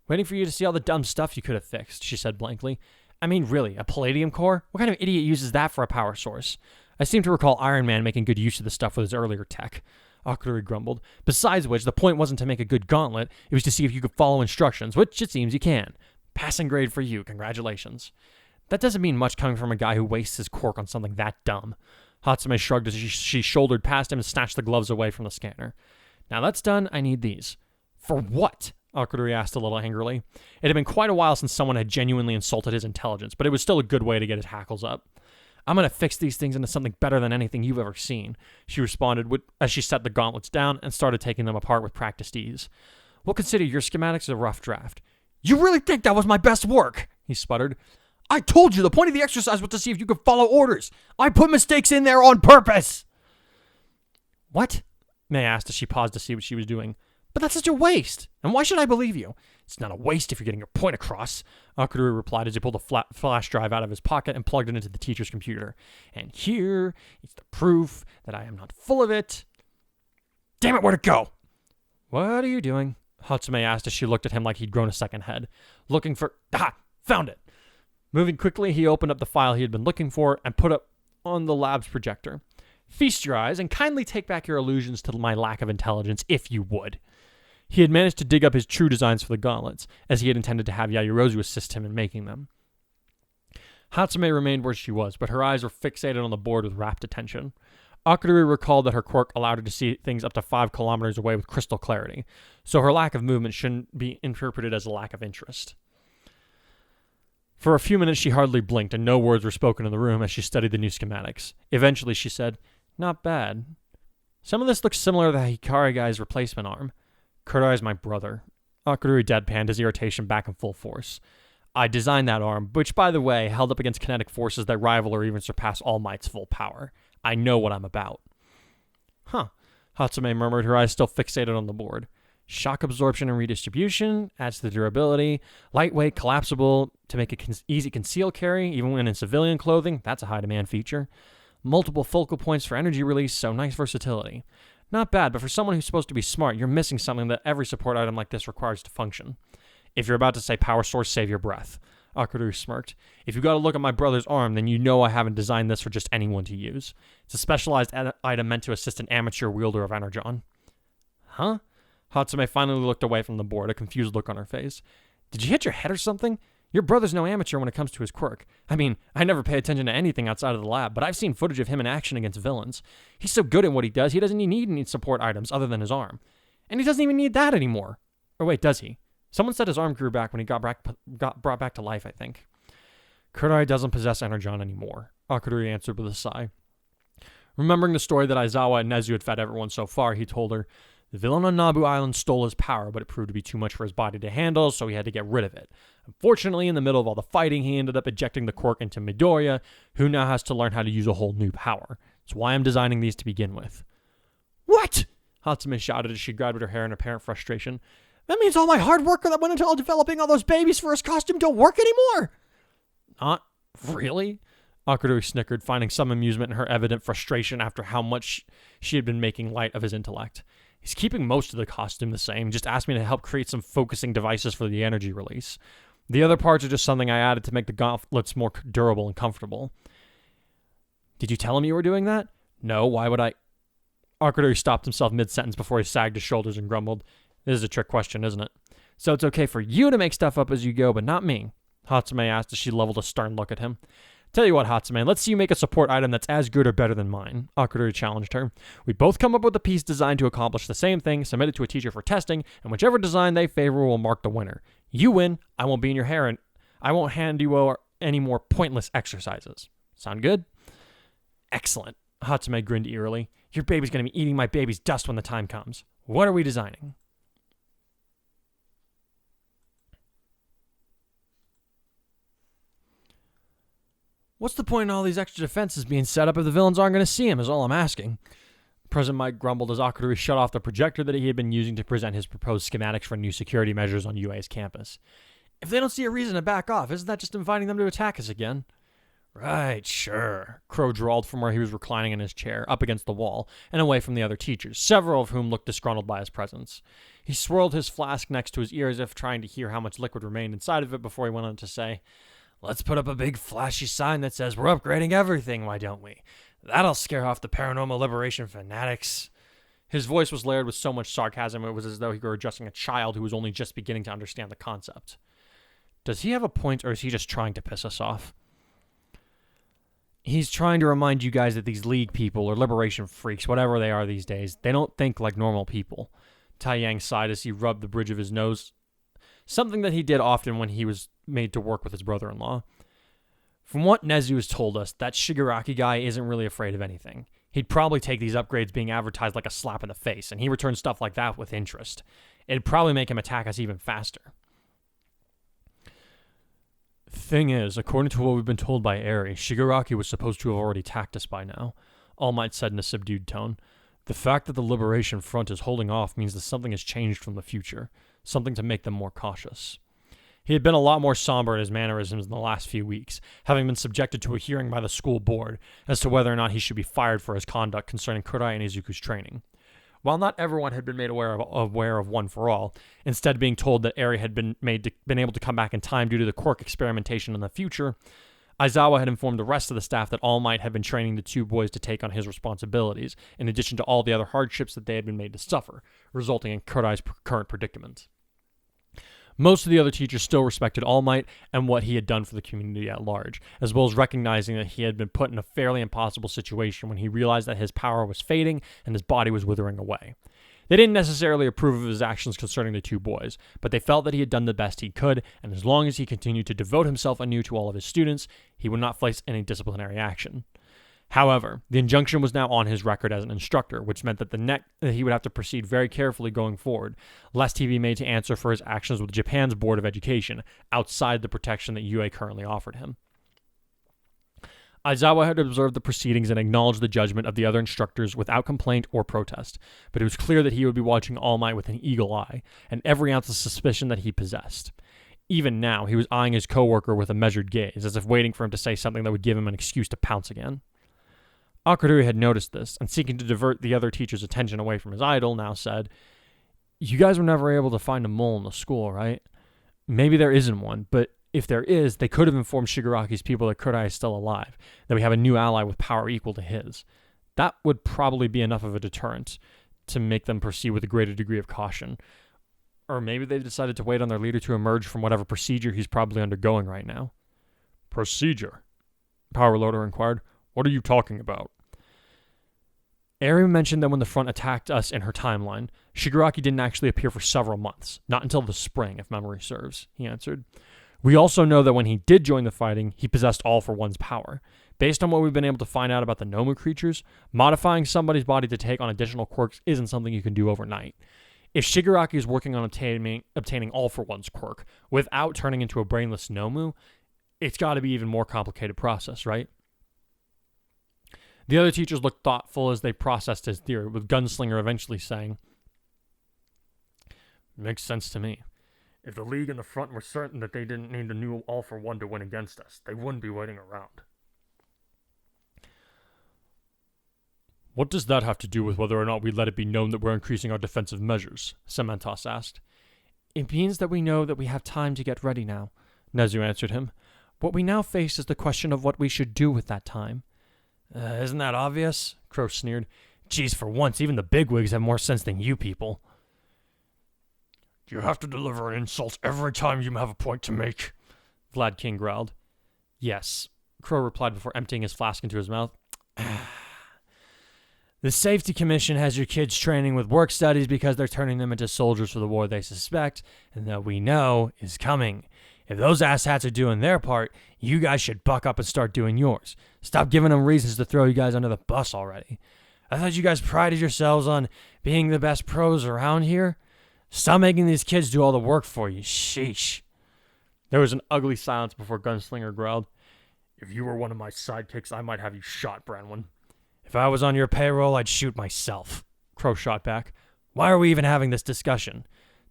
Waiting for you to see all the dumb stuff you could have fixed, she said blankly. I mean, really, a palladium core? What kind of idiot uses that for a power source? I seem to recall Iron Man making good use of the stuff with his earlier tech. Akarui grumbled. Besides which, the point wasn't to make a good gauntlet, it was to see if you could follow instructions, which it seems you can. Passing grade for you, congratulations. That doesn't mean much coming from a guy who wastes his quirk on something that dumb. Hatsume shrugged as she shouldered past him and snatched the gloves away from the scanner. Now that's done, I need these. For what? Akarui asked a little angrily. It had been quite a while since someone had genuinely insulted his intelligence, but it was still a good way to get his hackles up. I'm going to fix these things into something better than anything you've ever seen, she responded as she set the gauntlets down and started taking them apart with practiced ease. We'll consider your schematics a rough draft. You really think that was my best work? He sputtered. I told you the point of the exercise was to see if you could follow orders. I put mistakes in there on purpose. What? May asked as she paused to see what she was doing. But that's such a waste. And why should I believe you? It's not a waste if you're getting your point across, Akarui replied as he pulled a flash drive out of his pocket and plugged it into the teacher's computer. And here is the proof that I am not full of it. Damn it, where'd it go? What are you doing? Hatsume asked as she looked at him like he'd grown a second head. Looking for... Ah! Found it! Moving quickly, he opened up the file he had been looking for and put it on the lab's projector. Feast your eyes and kindly take back your allusions to my lack of intelligence, if you would. He had managed to dig up his true designs for the gauntlets, as he had intended to have Yaoyorozu assist him in making them. Hatsume remained where she was, but her eyes were fixated on the board with rapt attention. Akarui recalled that her quirk allowed her to see things up to 5 kilometers away with crystal clarity, so her lack of movement shouldn't be interpreted as a lack of interest. For a few minutes she hardly blinked, and no words were spoken in the room as she studied the new schematics. Eventually she said, Not bad. Some of this looks similar to the Hikari guy's replacement arm. Kurai is my brother. Akarui deadpanned, his irritation back in full force. I designed that arm, which, by the way, held up against kinetic forces that rival or even surpass All Might's full power. I know what I'm about. Huh, Hatsume murmured, her eyes still fixated on the board. Shock absorption and redistribution, adds to the durability, lightweight, collapsible, to make it easy conceal carry, even when in civilian clothing, that's a high demand feature. Multiple focal points for energy release, so nice versatility. Not bad, but for someone who's supposed to be smart, you're missing something that every support item like this requires to function. If you're about to say power source, save your breath. Akarui smirked. If you got to look at my brother's arm, then you know I haven't designed this for just anyone to use. It's a specialized item meant to assist an amateur wielder of Energon. Huh? Hatsume finally looked away from the board, a confused look on her face. Did you hit your head or something? Your brother's no amateur when it comes to his quirk. I mean, I never pay attention to anything outside of the lab, but I've seen footage of him in action against villains. He's so good at what he does, he doesn't need any support items other than his arm. And he doesn't even need that anymore. Or wait, does he? Someone said his arm grew back when he got brought back to life, I think. Kurai doesn't possess Energon anymore, Akarui answered with a sigh. Remembering the story that Aizawa and Nezu had fed everyone so far, he told her, the villain on Nabu Island stole his power, but it proved to be too much for his body to handle, so he had to get rid of it. Unfortunately, in the middle of all the fighting, he ended up ejecting the quirk into Midoriya, who now has to learn how to use a whole new power. That's why I'm designing these to begin with. What? Hatsume shouted as she grabbed her hair in apparent frustration. That means all my hard work that went into developing all those babies for his costume don't work anymore? Not really? Akarui snickered, finding some amusement in her evident frustration after how much she had been making light of his intellect. He's keeping most of the costume the same, just asked me to help create some focusing devices for the energy release. The other parts are just something I added to make the gauntlets more durable and comfortable. Did you tell him you were doing that? No, why would I? Akarui stopped himself mid-sentence before he sagged his shoulders and grumbled. This is a trick question, isn't it? So it's okay for you to make stuff up as you go, but not me, Hatsume asked as she leveled a stern look at him. Tell you what, Hatsume, let's see you make a support item that's as good or better than mine, Akarui challenged her. We both come up with a piece designed to accomplish the same thing, submit it to a teacher for testing, and whichever design they favor will mark the winner. You win, I won't be in your hair, and I won't hand you over any more pointless exercises. Sound good? Excellent, Hatsume grinned eerily. Your baby's going to be eating my baby's dust when the time comes. What are we designing? What's the point in all these extra defenses being set up if the villains aren't going to see him, is all I'm asking. President Mike grumbled as Akarui shut off the projector that he had been using to present his proposed schematics for new security measures on UA's campus. If they don't see a reason to back off, isn't that just inviting them to attack us again? Right, sure, Crow drawled from where he was reclining in his chair, up against the wall, and away from the other teachers, several of whom looked disgruntled by his presence. He swirled his flask next to his ear as if trying to hear how much liquid remained inside of it before he went on to say, "Let's put up a big flashy sign that says we're upgrading everything, why don't we? That'll scare off the paranormal liberation fanatics." His voice was layered with so much sarcasm it was as though he were addressing a child who was only just beginning to understand the concept. Does he have a point, or is he just trying to piss us off? He's trying to remind you guys that these League people, or Liberation freaks, whatever they are these days, they don't think like normal people. Tai Yang sighed as he rubbed the bridge of his nose, something that he did often when he was made to work with his brother-in-law. From what Nezu has told us, that Shigaraki guy isn't really afraid of anything. He'd probably take these upgrades being advertised like a slap in the face, and he returns stuff like that with interest. It'd probably make him attack us even faster. Thing is, according to what we've been told by Eri, Shigaraki was supposed to have already attacked us by now, All Might said in a subdued tone. The fact that the Liberation Front is holding off means that something has changed from the future, something to make them more cautious. He had been a lot more somber in his mannerisms in the last few weeks, having been subjected to a hearing by the school board as to whether or not he should be fired for his conduct concerning Kurai and Izuku's training. While not everyone had been made aware of One for All, instead being told that Eri had been able to come back in time due to the quirk experimentation in the future, Aizawa had informed the rest of the staff that All Might had been training the two boys to take on his responsibilities, in addition to all the other hardships that they had been made to suffer, resulting in Kurai's current predicament. Most of the other teachers still respected All Might and what he had done for the community at large, as well as recognizing that he had been put in a fairly impossible situation when he realized that his power was fading and his body was withering away. They didn't necessarily approve of his actions concerning the two boys, but they felt that he had done the best he could, and as long as he continued to devote himself anew to all of his students, he would not face any disciplinary action. However, the injunction was now on his record as an instructor, which meant that he would have to proceed very carefully going forward, lest he be made to answer for his actions with Japan's Board of Education, outside the protection that UA currently offered him. Aizawa had observed the proceedings and acknowledged the judgment of the other instructors without complaint or protest, but it was clear that he would be watching All Might with an eagle eye, and every ounce of suspicion that he possessed. Even now, he was eyeing his coworker with a measured gaze, as if waiting for him to say something that would give him an excuse to pounce again. Akarui had noticed this, and seeking to divert the other teacher's attention away from his idol, now said, "You guys were never able to find a mole in the school, right? Maybe there isn't one, but if there is, they could have informed Shigaraki's people that Kurai is still alive, that we have a new ally with power equal to his. That would probably be enough of a deterrent to make them proceed with a greater degree of caution. Or maybe they've decided to wait on their leader to emerge from whatever procedure he's probably undergoing right now." "Procedure?" Power Loader inquired. "What are you talking about?" Eri mentioned that when the front attacked us in her timeline, Shigaraki didn't actually appear for several months, not until the spring, if memory serves, he answered. "We also know that when he did join the fighting, he possessed All for One's power. Based on what we've been able to find out about the Nomu creatures, modifying somebody's body to take on additional quirks isn't something you can do overnight. If Shigaraki is working on obtaining All for One's quirk without turning into a brainless Nomu, it's got to be an even more complicated process, right?" The other teachers looked thoughtful as they processed his theory, with Gunslinger eventually saying, "Makes sense to me. If the League and the Front were certain that they didn't need a new All for One to win against us, they wouldn't be waiting around." "What does that have to do with whether or not we let it be known that we're increasing our defensive measures?" Cementos asked. "It means that we know that we have time to get ready now," Nezu answered him. "What we now face is the question of what we should do with that time." Isn't that obvious?" Crow sneered. "Geez, for once, even the bigwigs have more sense than you people." "Do you have to deliver an insult every time you have a point to make?" Vlad King growled. "Yes," Crow replied before emptying his flask into his mouth. "The Safety Commission has your kids training with work studies because they're turning them into soldiers for the war they suspect, and that we know is coming. If those asshats are doing their part, you guys should buck up and start doing yours. Stop giving them reasons to throw you guys under the bus already. I thought you guys prided yourselves on being the best pros around here. Stop making these kids do all the work for you. Sheesh." There was an ugly silence before Gunslinger growled, "If you were one of my sidekicks, I might have you shot, Branwyn. If I was on your payroll, I'd shoot myself, Crow shot back. Why are we even having this discussion?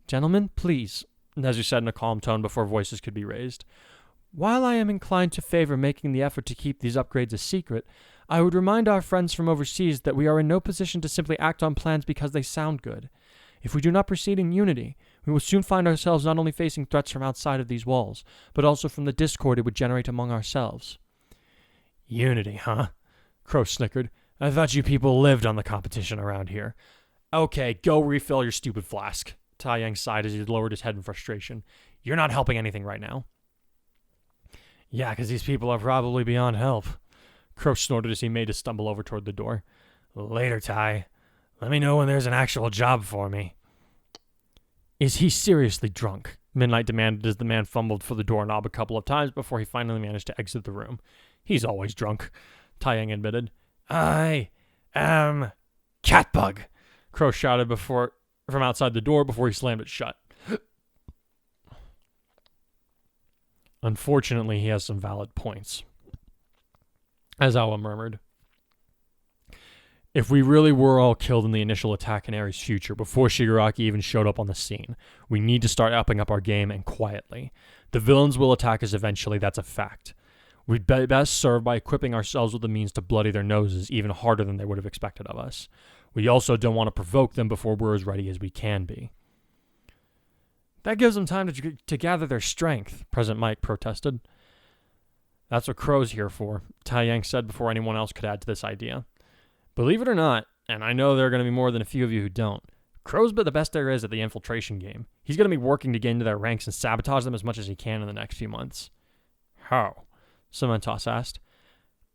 Gentlemen, please, Nezu said in a calm tone before voices could be raised. While I am inclined to favor making the effort to keep these upgrades a secret, I would remind our friends from overseas that we are in no position to simply act on plans because they sound good. If we do not proceed in unity, we will soon find ourselves not only facing threats from outside of these walls, but also from the discord it would generate among ourselves. Unity, huh? Crow snickered. I thought you people lived on the competition around here. Okay, go refill your stupid flask. Taiyang sighed as he lowered his head in frustration. You're not helping anything right now. Yeah, because these people are probably beyond help. Crow snorted as he made a stumble over toward the door. Later, Tai. Let me know when there's an actual job for me. Is he seriously drunk? Midnight demanded as the man fumbled for the doorknob a couple of times before he finally managed to exit the room. He's always drunk, Taiyang admitted. I am Catbug, Crow shouted from outside the door before he slammed it shut. Unfortunately, he has some valid points. Aizawa murmured. If we really were all killed in the initial attack in Ares' future before Shigaraki even showed up on the scene, we need to start upping up our game and quietly. The villains will attack us eventually, that's a fact. We'd be best served by equipping ourselves with the means to bloody their noses even harder than they would have expected of us. We also don't want to provoke them before we're as ready as we can be. That gives them time to gather their strength, President Mike protested. That's what Crow's here for, Taiyang said before anyone else could add to this idea. Believe it or not, and I know there are going to be more than a few of you who don't, Crow's the best there is at the infiltration game. He's going to be working to get into their ranks and sabotage them as much as he can in the next few months. How? Cementos asked.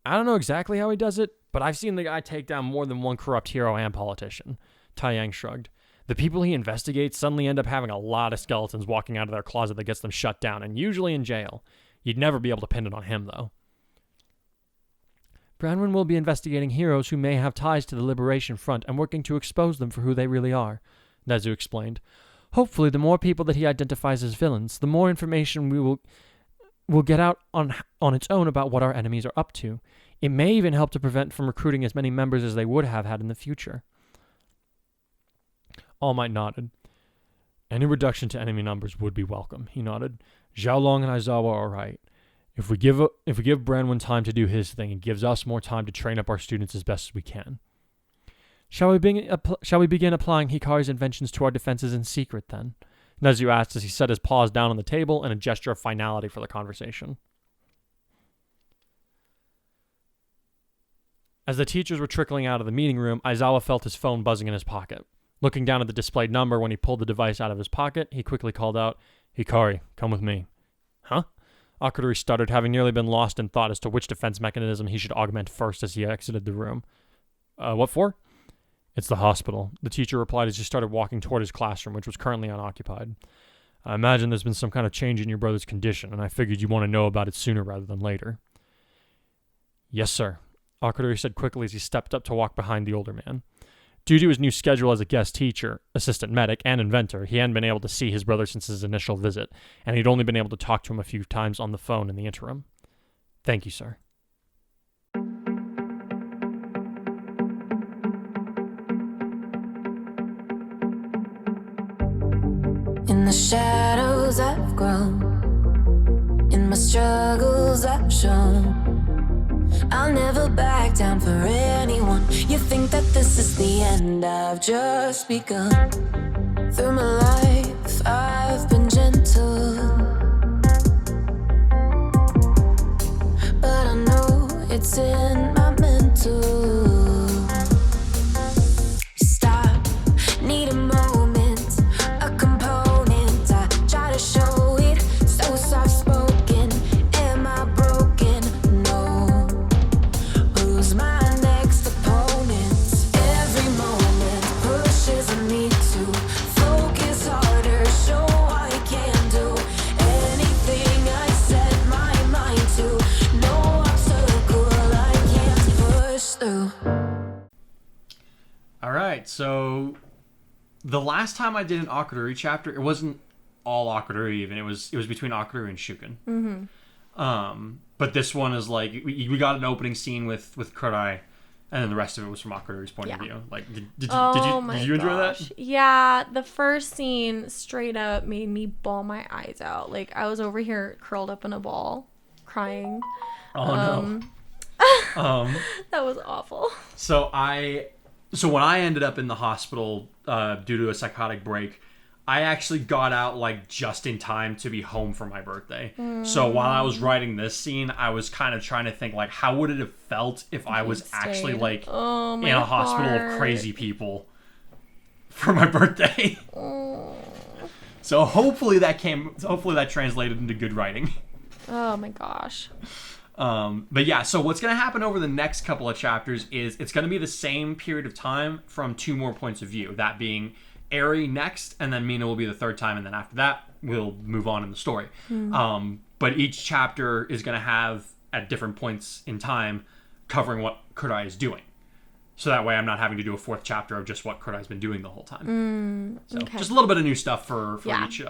I don't know exactly how he does it, but I've seen the guy take down more than one corrupt hero and politician. Taiyang shrugged. The people he investigates suddenly end up having a lot of skeletons walking out of their closet that gets them shut down, and usually in jail. You'd never be able to pin it on him, though. Branwen will be investigating heroes who may have ties to the Liberation Front and working to expose them for who they really are, Nezu explained. Hopefully, the more people that he identifies as villains, the more information we will get out on its own about what our enemies are up to. It may even help to prevent from recruiting as many members as they would have had in the future. All Might nodded. Any reduction to enemy numbers would be welcome, he nodded. Xiaolong and Aizawa are right. If we give Branwen time to do his thing, it gives us more time to train up our students as best as we can. Shall we begin applying Hikari's inventions to our defenses in secret, then? Nezu asked as he set his paws down on the table in a gesture of finality for the conversation. As the teachers were trickling out of the meeting room, Aizawa felt his phone buzzing in his pocket. Looking down at the displayed number when he pulled the device out of his pocket, he quickly called out, Hikari, come with me. Huh? Akarui stuttered, having nearly been lost in thought as to which defense mechanism he should augment first as he exited the room. What for? It's the hospital, the teacher replied as he started walking toward his classroom, which was currently unoccupied. I imagine there's been some kind of change in your brother's condition, and I figured you'd want to know about it sooner rather than later. Yes, sir, Akarui said quickly as he stepped up to walk behind the older man. Due to his new schedule as a guest teacher, assistant medic, and inventor, he hadn't been able to see his brother since his initial visit, and he'd only been able to talk to him a few times on the phone in the interim. Thank you, sir. In the shadows I've grown, in my struggles I've shown, I'll never back down for anyone. You think that this is the end, I've just begun. Through my life I've been gentle, but I know it's in my mental. Stop, need a moment, a component. I try to show it, so soft spoken. Am I broken? No. Who's my next opponent? Every moment pushes me to focus harder, show I can do anything I set my mind to. No obstacle I can't push through. Alright, so the last time I did an Akarui chapter, it wasn't all Akarui even. It was between Akarui and Shuken. Mm-hmm. But this one is like we got an opening scene with Kurai And then the rest of it was from Akarui's point of Yeah. view. Like, did my you enjoy gosh. that? Yeah, the first scene straight up made me bawl my eyes out. Like, I was over here curled up in a ball, crying. Oh no. That was awful. So when I ended up in the hospital due to a psychotic break, I actually got out like just in time to be home for my birthday. So while I was writing this scene, I was kind of trying to think like, how would it have felt if I was actually like in a hospital of crazy people for my birthday? So hopefully that translated into good writing. Oh my gosh. But yeah, so what's going to happen over the next couple of chapters is it's going to be the same period of time from two more points of view, that being Eri next, and then Mina will be the third time, and then after that we'll move on in the story. But each chapter is going to have at different points in time covering what Kurai is doing, so that way I'm not having to do a fourth chapter of just what Kurai's been doing the whole time. So just a little bit of new stuff for each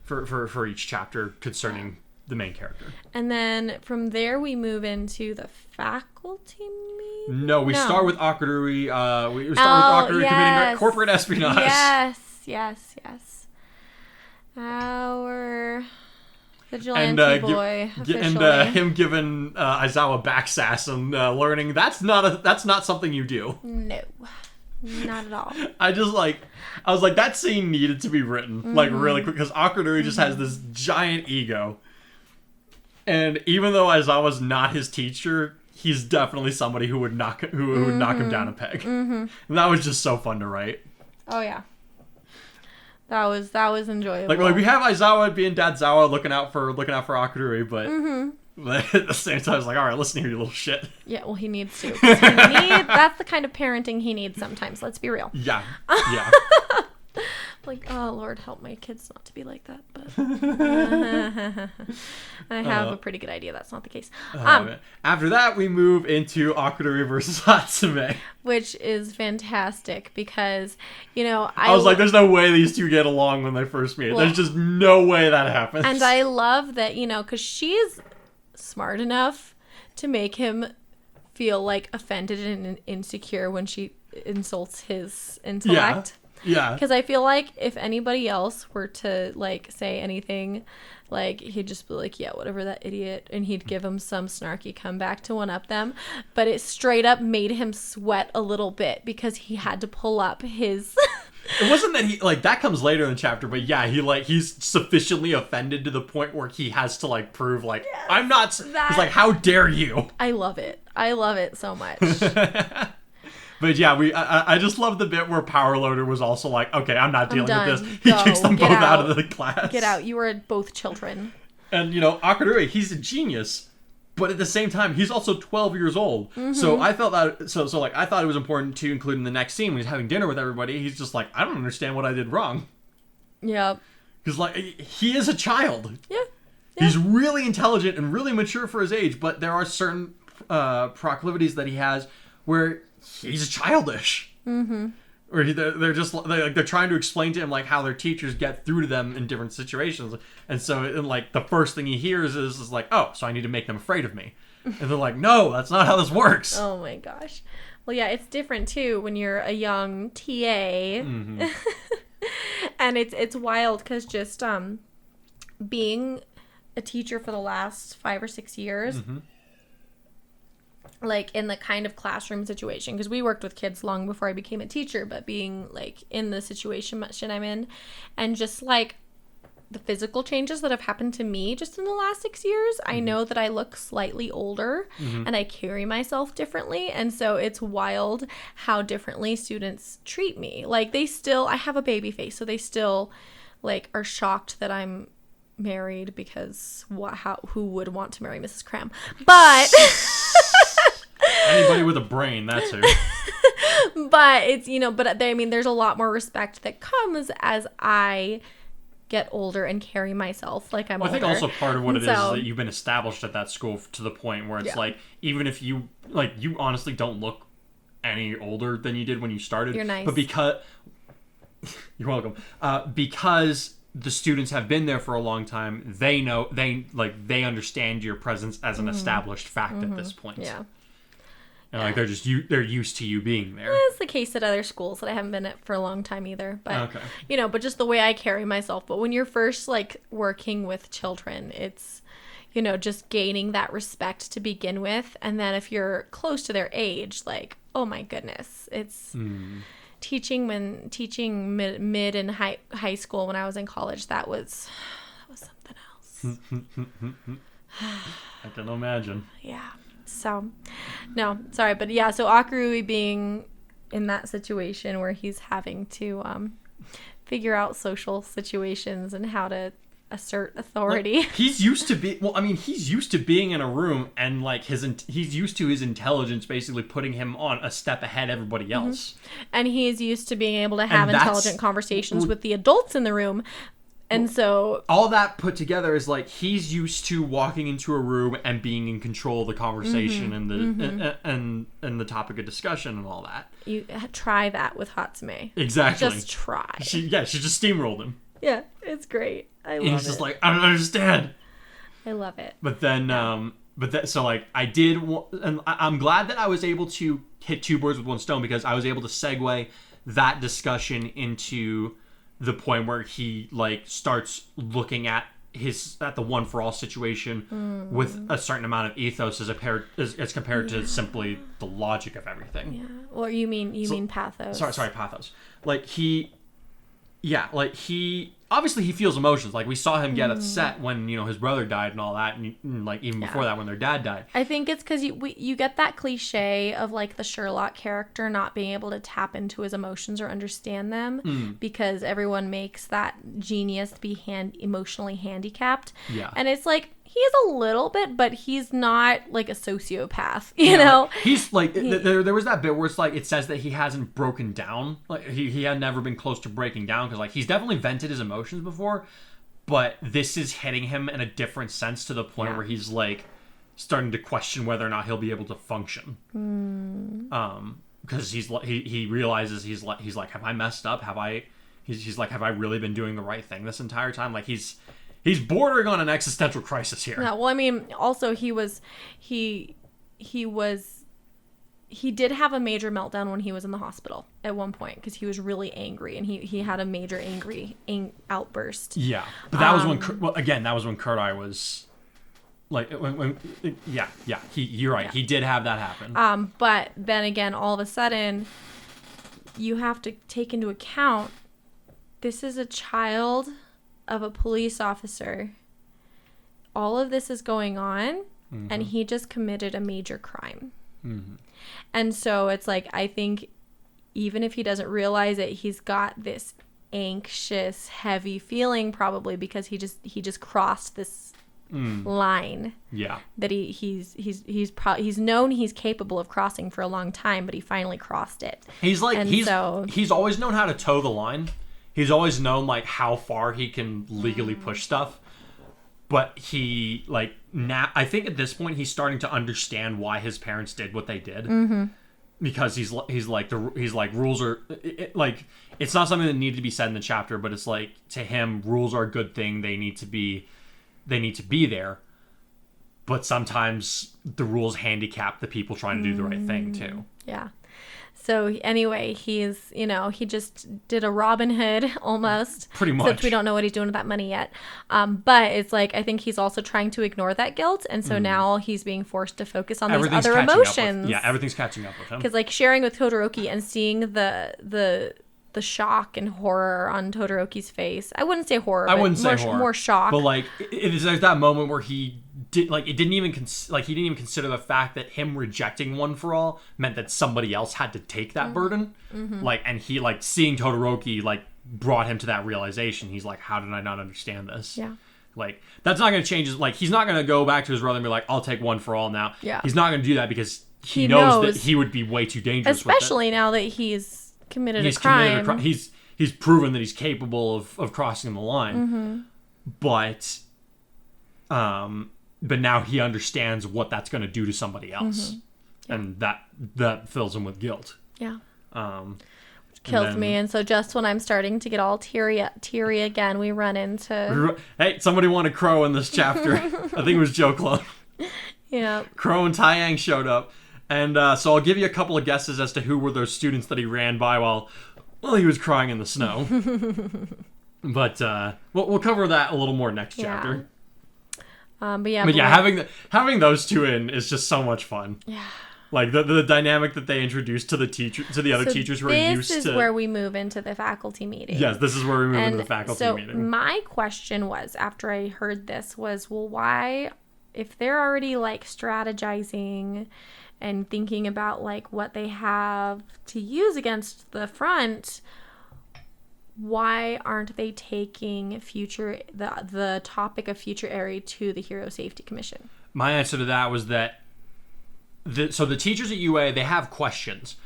for each chapter concerning the main character. And then from there we move into the faculty meeting? No, we start with Akarui. We start with Akarui committing corporate espionage. Yes. Our vigilante boy, officially. And him giving Aizawa backsass and learning that's not something you do. No, not at all. I was like, that scene needed to be written like really quick, because Akarui just has this giant ego. And even though Aizawa's not his teacher, he's definitely somebody who would knock him down a peg. And that was just so fun to write. Oh yeah, that was enjoyable. Like we have Aizawa being Dad Zawa looking out for Akarui, but at the same time, I was like, all right, listen here, you little shit. Yeah, well, he needs to. 'Cause that's the kind of parenting he needs sometimes. Let's be real. Yeah. Like, oh Lord, help my kids not to be like that. But I have a pretty good idea that's not the case. After that, we move into Akarui versus Hatsume, which is fantastic because, I was like, there's no way these two get along when they first meet. There's just no way that happens. And I love that, because she's smart enough to make him feel like offended and insecure when she insults his intellect. Yeah. Because I feel like if anybody else were to, like, say anything, like, he'd just be like, yeah, whatever, that idiot. And he'd give him some snarky comeback to one-up them. But it straight up made him sweat a little bit because he had to pull up his... It wasn't that he, like, that comes later in the chapter, but yeah, he's sufficiently offended to the point where he has to, like, prove, like, yes, I'm not... He's like, how dare you? I love it. I love it so much. But yeah, I just love the bit where Power Loader was also like, okay, I'm not dealing with this. He kicks them both out of the class. Get out. You are both children. And, Akarui, he's a genius. But at the same time, he's also 12 years old. So I felt that, I thought it was important to include in the next scene when he's having dinner with everybody. He's just like, I don't understand what I did wrong. Yeah. Because, like, he is a child. Yeah. He's really intelligent and really mature for his age, but there are certain proclivities that he has where he's childish. Or they're trying to explain to him like how their teachers get through to them in different situations, and so like the first thing he hears is like, oh, so I need to make them afraid of me, and they're like, no, that's not how this works. Oh my gosh. Well, yeah, it's different too when you're a young TA, and it's wild because just being a teacher for the last 5 or 6 years. Like in the kind of classroom situation, because we worked with kids long before I became a teacher, but being like in the situation I'm in, and just like the physical changes that have happened to me just in the last 6 years, I know that I look slightly older and I carry myself differently. And so it's wild how differently students treat me. Like I have a baby face, so they still like are shocked that I'm married, because who would want to marry Mrs. Cram? But anybody with a brain, that's who. But it's, there's a lot more respect that comes as I get older and carry myself like I'm older. I think also part of what it is that you've been established at that school to the point where it's like, even if you honestly don't look any older than you did when you started. You're nice. But you're welcome. Because the students have been there for a long time, they understand your presence as an established fact at this point. Yeah. And like they're used to you being there. It's the case at other schools that I haven't been at for a long time either. But Okay. but just the way I carry myself. But when you're first like working with children, it's just gaining that respect to begin with, and then if you're close to their age, like, oh my goodness, it's teaching mid and high school when I was in college. That was something else. I can imagine. Yeah. So, no, sorry, but yeah. So Akarui being in that situation where he's having to figure out social situations and how to assert authority. Like, he's used to being in a room, and like he's used to his intelligence basically putting him on a step ahead of everybody else. And he's used to being able to have intelligent conversations with the adults in the room. And so all that put together is like he's used to walking into a room and being in control of the conversation and the topic of discussion and all that. You try that with Hatsume. Exactly. Just try. She just steamrolled him. Yeah, it's great. I love it. And he's just like, I don't understand. I love it. But then, so like I did, and I'm glad that I was able to hit two birds with one stone, because I was able to segue that discussion into the point where he like starts looking at the one for all situation with a certain amount of ethos as compared to simply the logic of everything. Yeah. Or you mean pathos. Sorry, pathos. Like he obviously he feels emotions. Like we saw him get upset when his brother died and all that, and like even before that when their dad died. I think it's because you get that cliche of like the Sherlock character not being able to tap into his emotions or understand them because everyone makes that genius be emotionally handicapped. Yeah, and it's like he's a little bit, but he's not like a sociopath, you know? He's like, there was that bit where it's like, it says that he hasn't broken down. Like, he had never been close to breaking down, because like, he's definitely vented his emotions before, but this is hitting him in a different sense to the point where he's like, starting to question whether or not he'll be able to function. Because he realizes he's like, have I messed up? He's like, have I really been doing the right thing this entire time? Like, he's bordering on an existential crisis here. Yeah, well, I mean, also he did have a major meltdown when he was in the hospital at one point, because he was really angry, and he had a major outburst. Yeah, but that was when Kurai was like, you're right. Yeah. He did have that happen. But then again, all of a sudden, you have to take into account this is a child of a police officer. All of this is going on, and he just committed a major crime. And so it's like, I think even if he doesn't realize it, he's got this anxious, heavy feeling, probably because he just crossed this line. Yeah, that he's known he's capable of crossing for a long time, but he finally crossed it. He's always known how to toe the line. He's always known like how far he can legally push stuff, but he like now I think at this point he's starting to understand why his parents did what they did, because he's like rules are like, it's not something that needed to be said in the chapter, but it's like, to him, rules are a good thing. They need to be there, but sometimes the rules handicap the people trying to do the right thing too. Yeah. So anyway, he just did a Robin Hood almost. Pretty much. Since we don't know what he's doing with that money yet. But it's like, I think he's also trying to ignore that guilt. And so now he's being forced to focus on these other emotions. Everything's catching up with him. Because like sharing with Todoroki and seeing the shock and horror on Todoroki's face. I wouldn't say horror. More shock. But like, there's that moment where he didn't even consider the fact that him rejecting One for All meant that somebody else had to take that burden. Like, and he like seeing Todoroki like brought him to that realization. He's like, how did I not understand this? Yeah. Like, that's not going to change his, like, he's not going to go back to his brother and be like, I'll take One for All now. Yeah. He's not going to do that, because he knows that he would be way too dangerous. Especially now that he's committed a crime. He's proven that he's capable of crossing the line. But now he understands what that's going to do to somebody else. And that fills him with guilt. Yeah. Kills me. And so just when I'm starting to get all teary again, we run into... Hey, somebody wanted Crow in this chapter. I think it was Joe Clone. Yeah. Crow and Taiyang showed up, And so I'll give you a couple of guesses as to who were those students that he ran by while he was crying in the snow. But we'll cover that a little more next chapter. But yeah, having those two in is just so much fun. Yeah. Like the dynamic that they introduced to the other teachers who are used to. This is where we move into the faculty meeting. Yes, this is where we move into the faculty meeting. So my question was, after I heard this, was, well, why, if they're already like strategizing and thinking about like what they have to use against the front, why aren't they taking the topic of future Eri to the Hero Safety Commission? My answer to that was that so the teachers at UA, they have questions,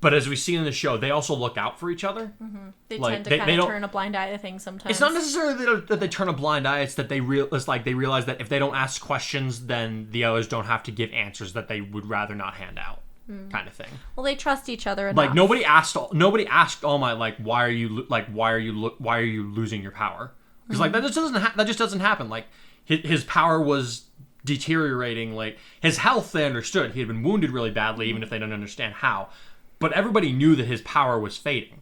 but as we see in the show, they also look out for each other. Mm-hmm. They tend to kind of turn a blind eye to things sometimes. It's not necessarily that they turn a blind eye. It's that they realize that if they don't ask questions, then the others don't have to give answers that they would rather not hand out. Kind of thing. Well, they trust each other enough. Like nobody asked All Might like why are you losing your power? Because like that just doesn't happen. Like his power was deteriorating. Like his health, they understood. He had been wounded really badly, even if they didn't understand how. But everybody knew that his power was fading.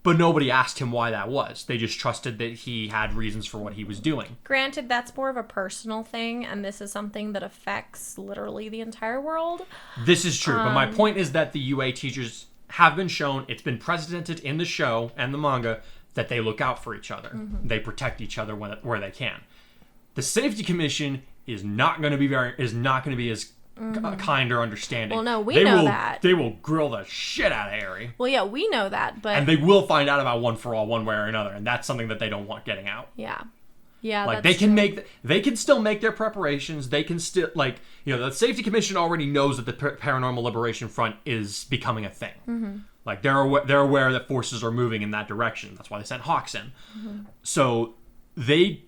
But nobody asked him why that was. They just trusted that he had reasons for what he was doing. Granted, that's more of a personal thing, and this is something that affects literally the entire world. This is true, but my point is that the UA teachers have been shown, it's been precedented in the show and the manga, that they look out for each other. Mm-hmm. They protect each other where they can. The Safety Commission is not going to be as kind or understanding. Well, no, we know that. They will grill the shit out of Eri. Well, yeah, we know that, but... And they will find out about One for All one way or another, and that's something that they don't want getting out. Yeah. Yeah, like that's they can still make their preparations. They can still, like, the Safety Commission already knows that the Paranormal Liberation Front is becoming a thing. Mm-hmm. Like, they're aware that forces are moving in that direction. That's why they sent Hawks in. Mm-hmm. So they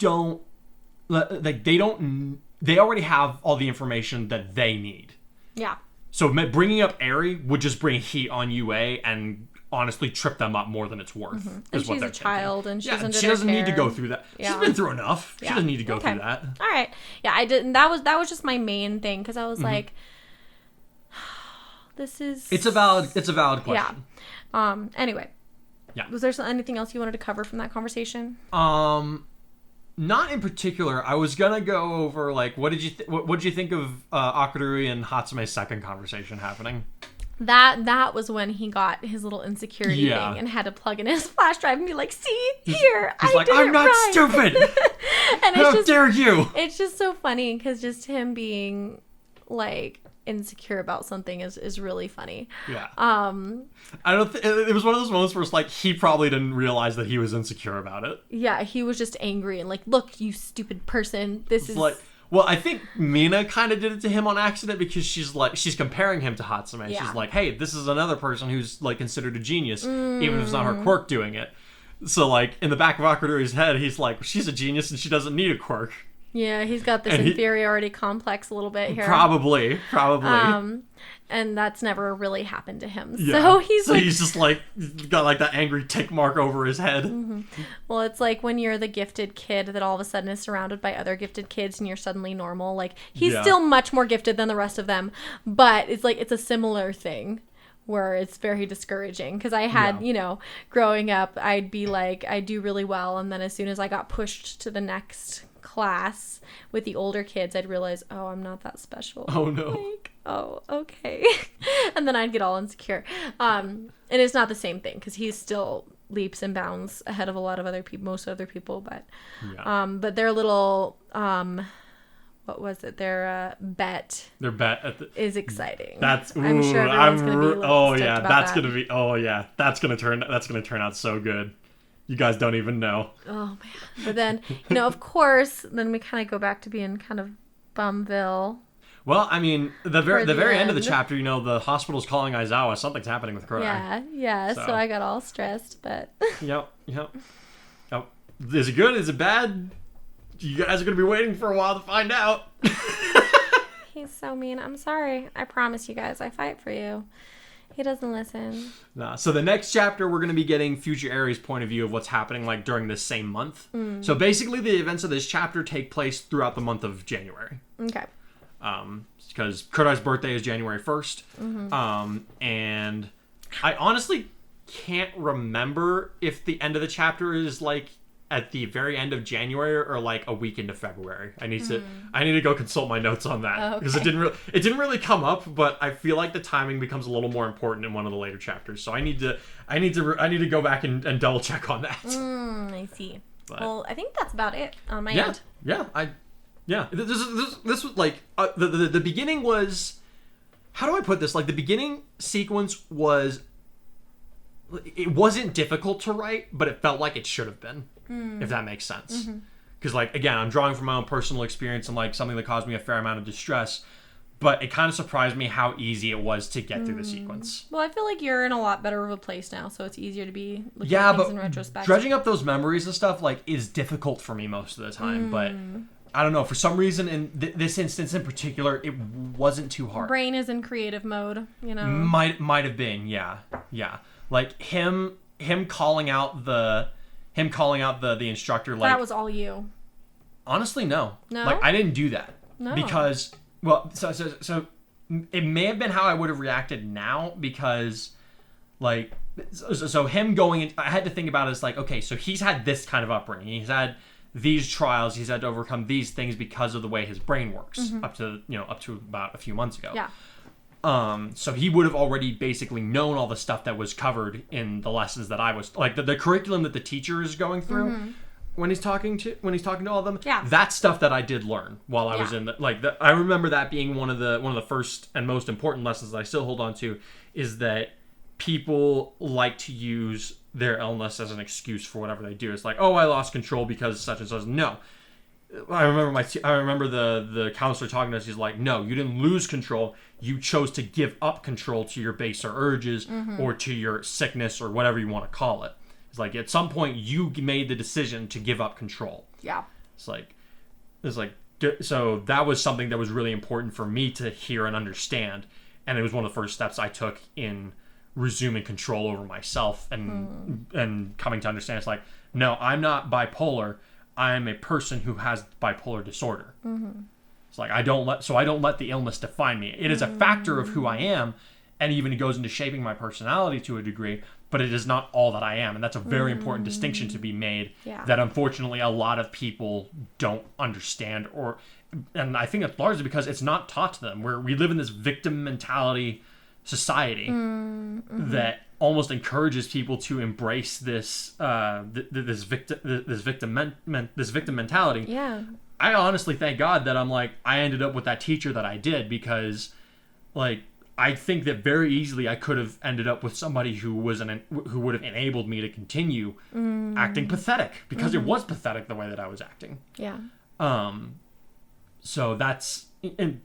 already have all the information that they need. Yeah. So bringing up Eri would just bring heat on UA and honestly trip them up more than it's worth. Mm-hmm. And she's a child, and she's under she doesn't need to go through that. Yeah. She's been through enough. Yeah. She doesn't need to go through that. All right. Yeah, I didn't. That was just my main thing, because I was like, this is. It's a valid question. Yeah. Anyway. Yeah. Was there anything else you wanted to cover from that conversation? Not in particular. I was gonna go over like what did you think of Akarui and Hatsume's second conversation happening? That was when he got his little insecurity thing and had to plug in his flash drive and be like, "See, here, he's like, I'm not stupid. And How dare you?" It's just so funny because just him being like insecure about something is really funny. Yeah. I don't. It was one of those moments where it's like he probably didn't realize that he was insecure about it. Yeah, he was just angry and like, "Look, you stupid person. This is like." Well, I think Mina kind of did it to him on accident because she's comparing him to Hatsume. Yeah. She's like, "Hey, this is another person who's like considered a genius, even if it's not her quirk doing it." So like in the back of Akarui's head, he's like, "She's a genius and she doesn't need a quirk." Yeah, he's got this inferiority complex a little bit here. Probably. And that's never really happened to him. Yeah. So he's just like got like that angry tick mark over his head. Mm-hmm. Well, it's like when you're the gifted kid that all of a sudden is surrounded by other gifted kids and you're suddenly normal. Like he's still much more gifted than the rest of them, but it's like it's a similar thing where it's very discouraging because I had, growing up, I'd be like, I do really well, and then as soon as I got pushed to the next class with the older kids, I'd realize, oh, I'm not that special. Oh no. Like, oh, okay. And then I'd get all insecure. And it's not the same thing because he's still leaps and bounds ahead of a lot of other people, most other people, but their little what was it? Their bet. Their bet is exciting. I'm sure everyone's gonna be that's gonna turn out so good. You guys don't even know. Oh man! But then of course, then we kind of go back to being kind of Bumville. Well, I mean, the very end of the chapter, the hospital's calling Aizawa. Something's happening with Kurai. Yeah. So I got all stressed, but. Yep. Oh, is it good? Is it bad? You guys are gonna be waiting for a while to find out. He's so mean. I'm sorry. I promise you guys, I fight for you. He doesn't listen. Nah. So the next chapter, we're going to be getting future Eri's point of view of what's happening like during this same month. So basically, the events of this chapter take place throughout the month of January. Okay. because Kurai's birthday is January 1st. And I honestly can't remember if the end of the chapter is like at the very end of January or like a week into February. I need to go consult my notes on that because it didn't really come up, but I feel like the timing becomes a little more important in one of the later chapters. So I need to go back and double check on that. I see. But, well, I think that's about it on my end. This was like the beginning was, how do I put this? Like the beginning sequence was, it wasn't difficult to write, but it felt like it should have been, if that makes sense. Because like, again, I'm drawing from my own personal experience and like something that caused me a fair amount of distress, but it kind of surprised me how easy it was to get through the sequence. Well, I feel like you're in a lot better of a place now, so it's easier to be looking at things in retrospect. Dredging up those memories and stuff like is difficult for me most of the time, but I don't know, for some reason in this instance in particular, it wasn't too hard. Brain is in creative mode, you know. Might have been, yeah. Like him calling out the instructor, like that was all you. Honestly, no. No? Like I didn't do that. No. Because well, so it may have been how I would have reacted now because like so him going in, I had to think about it as like, okay, so he's had this kind of upbringing. He's had these trials, he's had to overcome these things because of the way his brain works up to about a few months ago. Yeah. So he would have already basically known all the stuff that was covered in the lessons that I was like the curriculum that the teacher is going through when he's talking to all of them. Yeah. That's stuff that I did learn while I was in I remember that being one of the first and most important lessons that I still hold on to, is that people like to use their illness as an excuse for whatever they do. It's like, oh, I lost control because such and such. No. I remember the counselor talking to us. He's like, no, you didn't lose control. You chose to give up control to your baser urges or to your sickness or whatever you want to call it. It's like at some point you made the decision to give up control. Yeah. It's like so that was something that was really important for me to hear and understand, and it was one of the first steps I took in resuming control over myself and coming to understand. It's like, no, I'm not bipolar. I am a person who has bipolar disorder. It's like I don't let the illness define me. It is a factor of who I am, and even it goes into shaping my personality to a degree, but it is not all that I am. And that's a very important distinction to be made that unfortunately a lot of people don't understand, and I think it's largely because it's not taught to them. We live in this victim mentality society that almost encourages people to embrace this this victim mentality. Yeah. I honestly thank God that I ended up with that teacher that I did, because like I think that very easily I could have ended up with somebody who would have enabled me to continue acting pathetic, because it was pathetic the way that I was acting. Yeah. So that's, and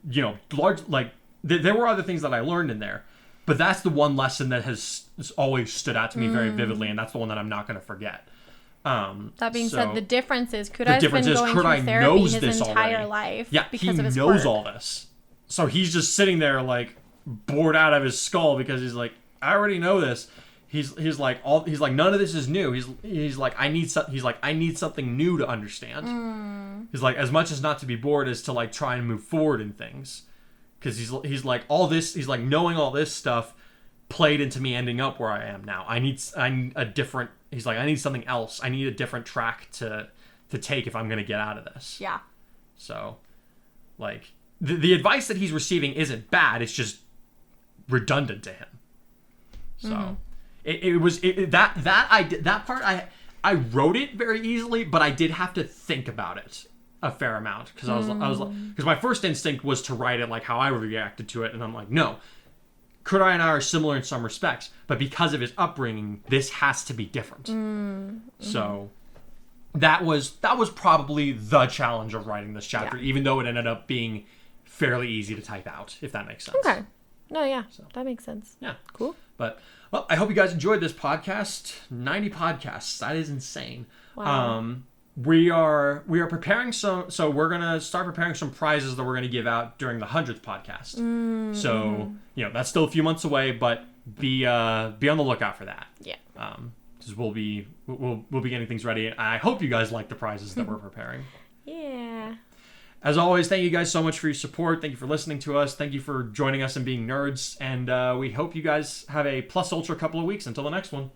large, like there were other things that I learned in there, but that's the one lesson that has always stood out to me very vividly, and that's the one that I'm not going to forget. That being said, the difference is Kurai's been going Kurai through therapy knows his this entire already. life. Yeah, because he of his knows work. all this. So he's just sitting there like bored out of his skull, because he's like, I already know this. He's like none of this is new. He's like I need something new to understand. He's like, as much as not to be bored as to like try and move forward in things, because he's like all this. He's like, knowing all this stuff played into me ending up where I am now. I need a different. He's like, I need something else. I need a different track to take if I'm gonna get out of this. Yeah. So, like the advice that he's receiving isn't bad. It's just redundant to him. So. That part I wrote it very easily, but I did have to think about it a fair amount, because I was because my first instinct was to write it like how I reacted to it, and I'm like, no, Kurai and I are similar in some respects, but because of his upbringing, this has to be different. So that was probably the challenge of writing this chapter, even though it ended up being fairly easy to type out, if that makes sense. Okay. No, yeah, that makes sense. Yeah, cool. But well, I hope you guys enjoyed this podcast. 90 podcasts. That is insane. Wow. We are preparing so we're gonna start preparing some prizes that we're gonna give out during the 100th podcast. So that's still a few months away, but be on the lookout for that. Yeah. Because we'll be getting things ready. I hope you guys like the prizes that we're preparing. Yeah. As always, thank you guys so much for your support. Thank you for listening to us. Thank you for joining us and being nerds. And we hope you guys have a plus ultra couple of weeks until the next one.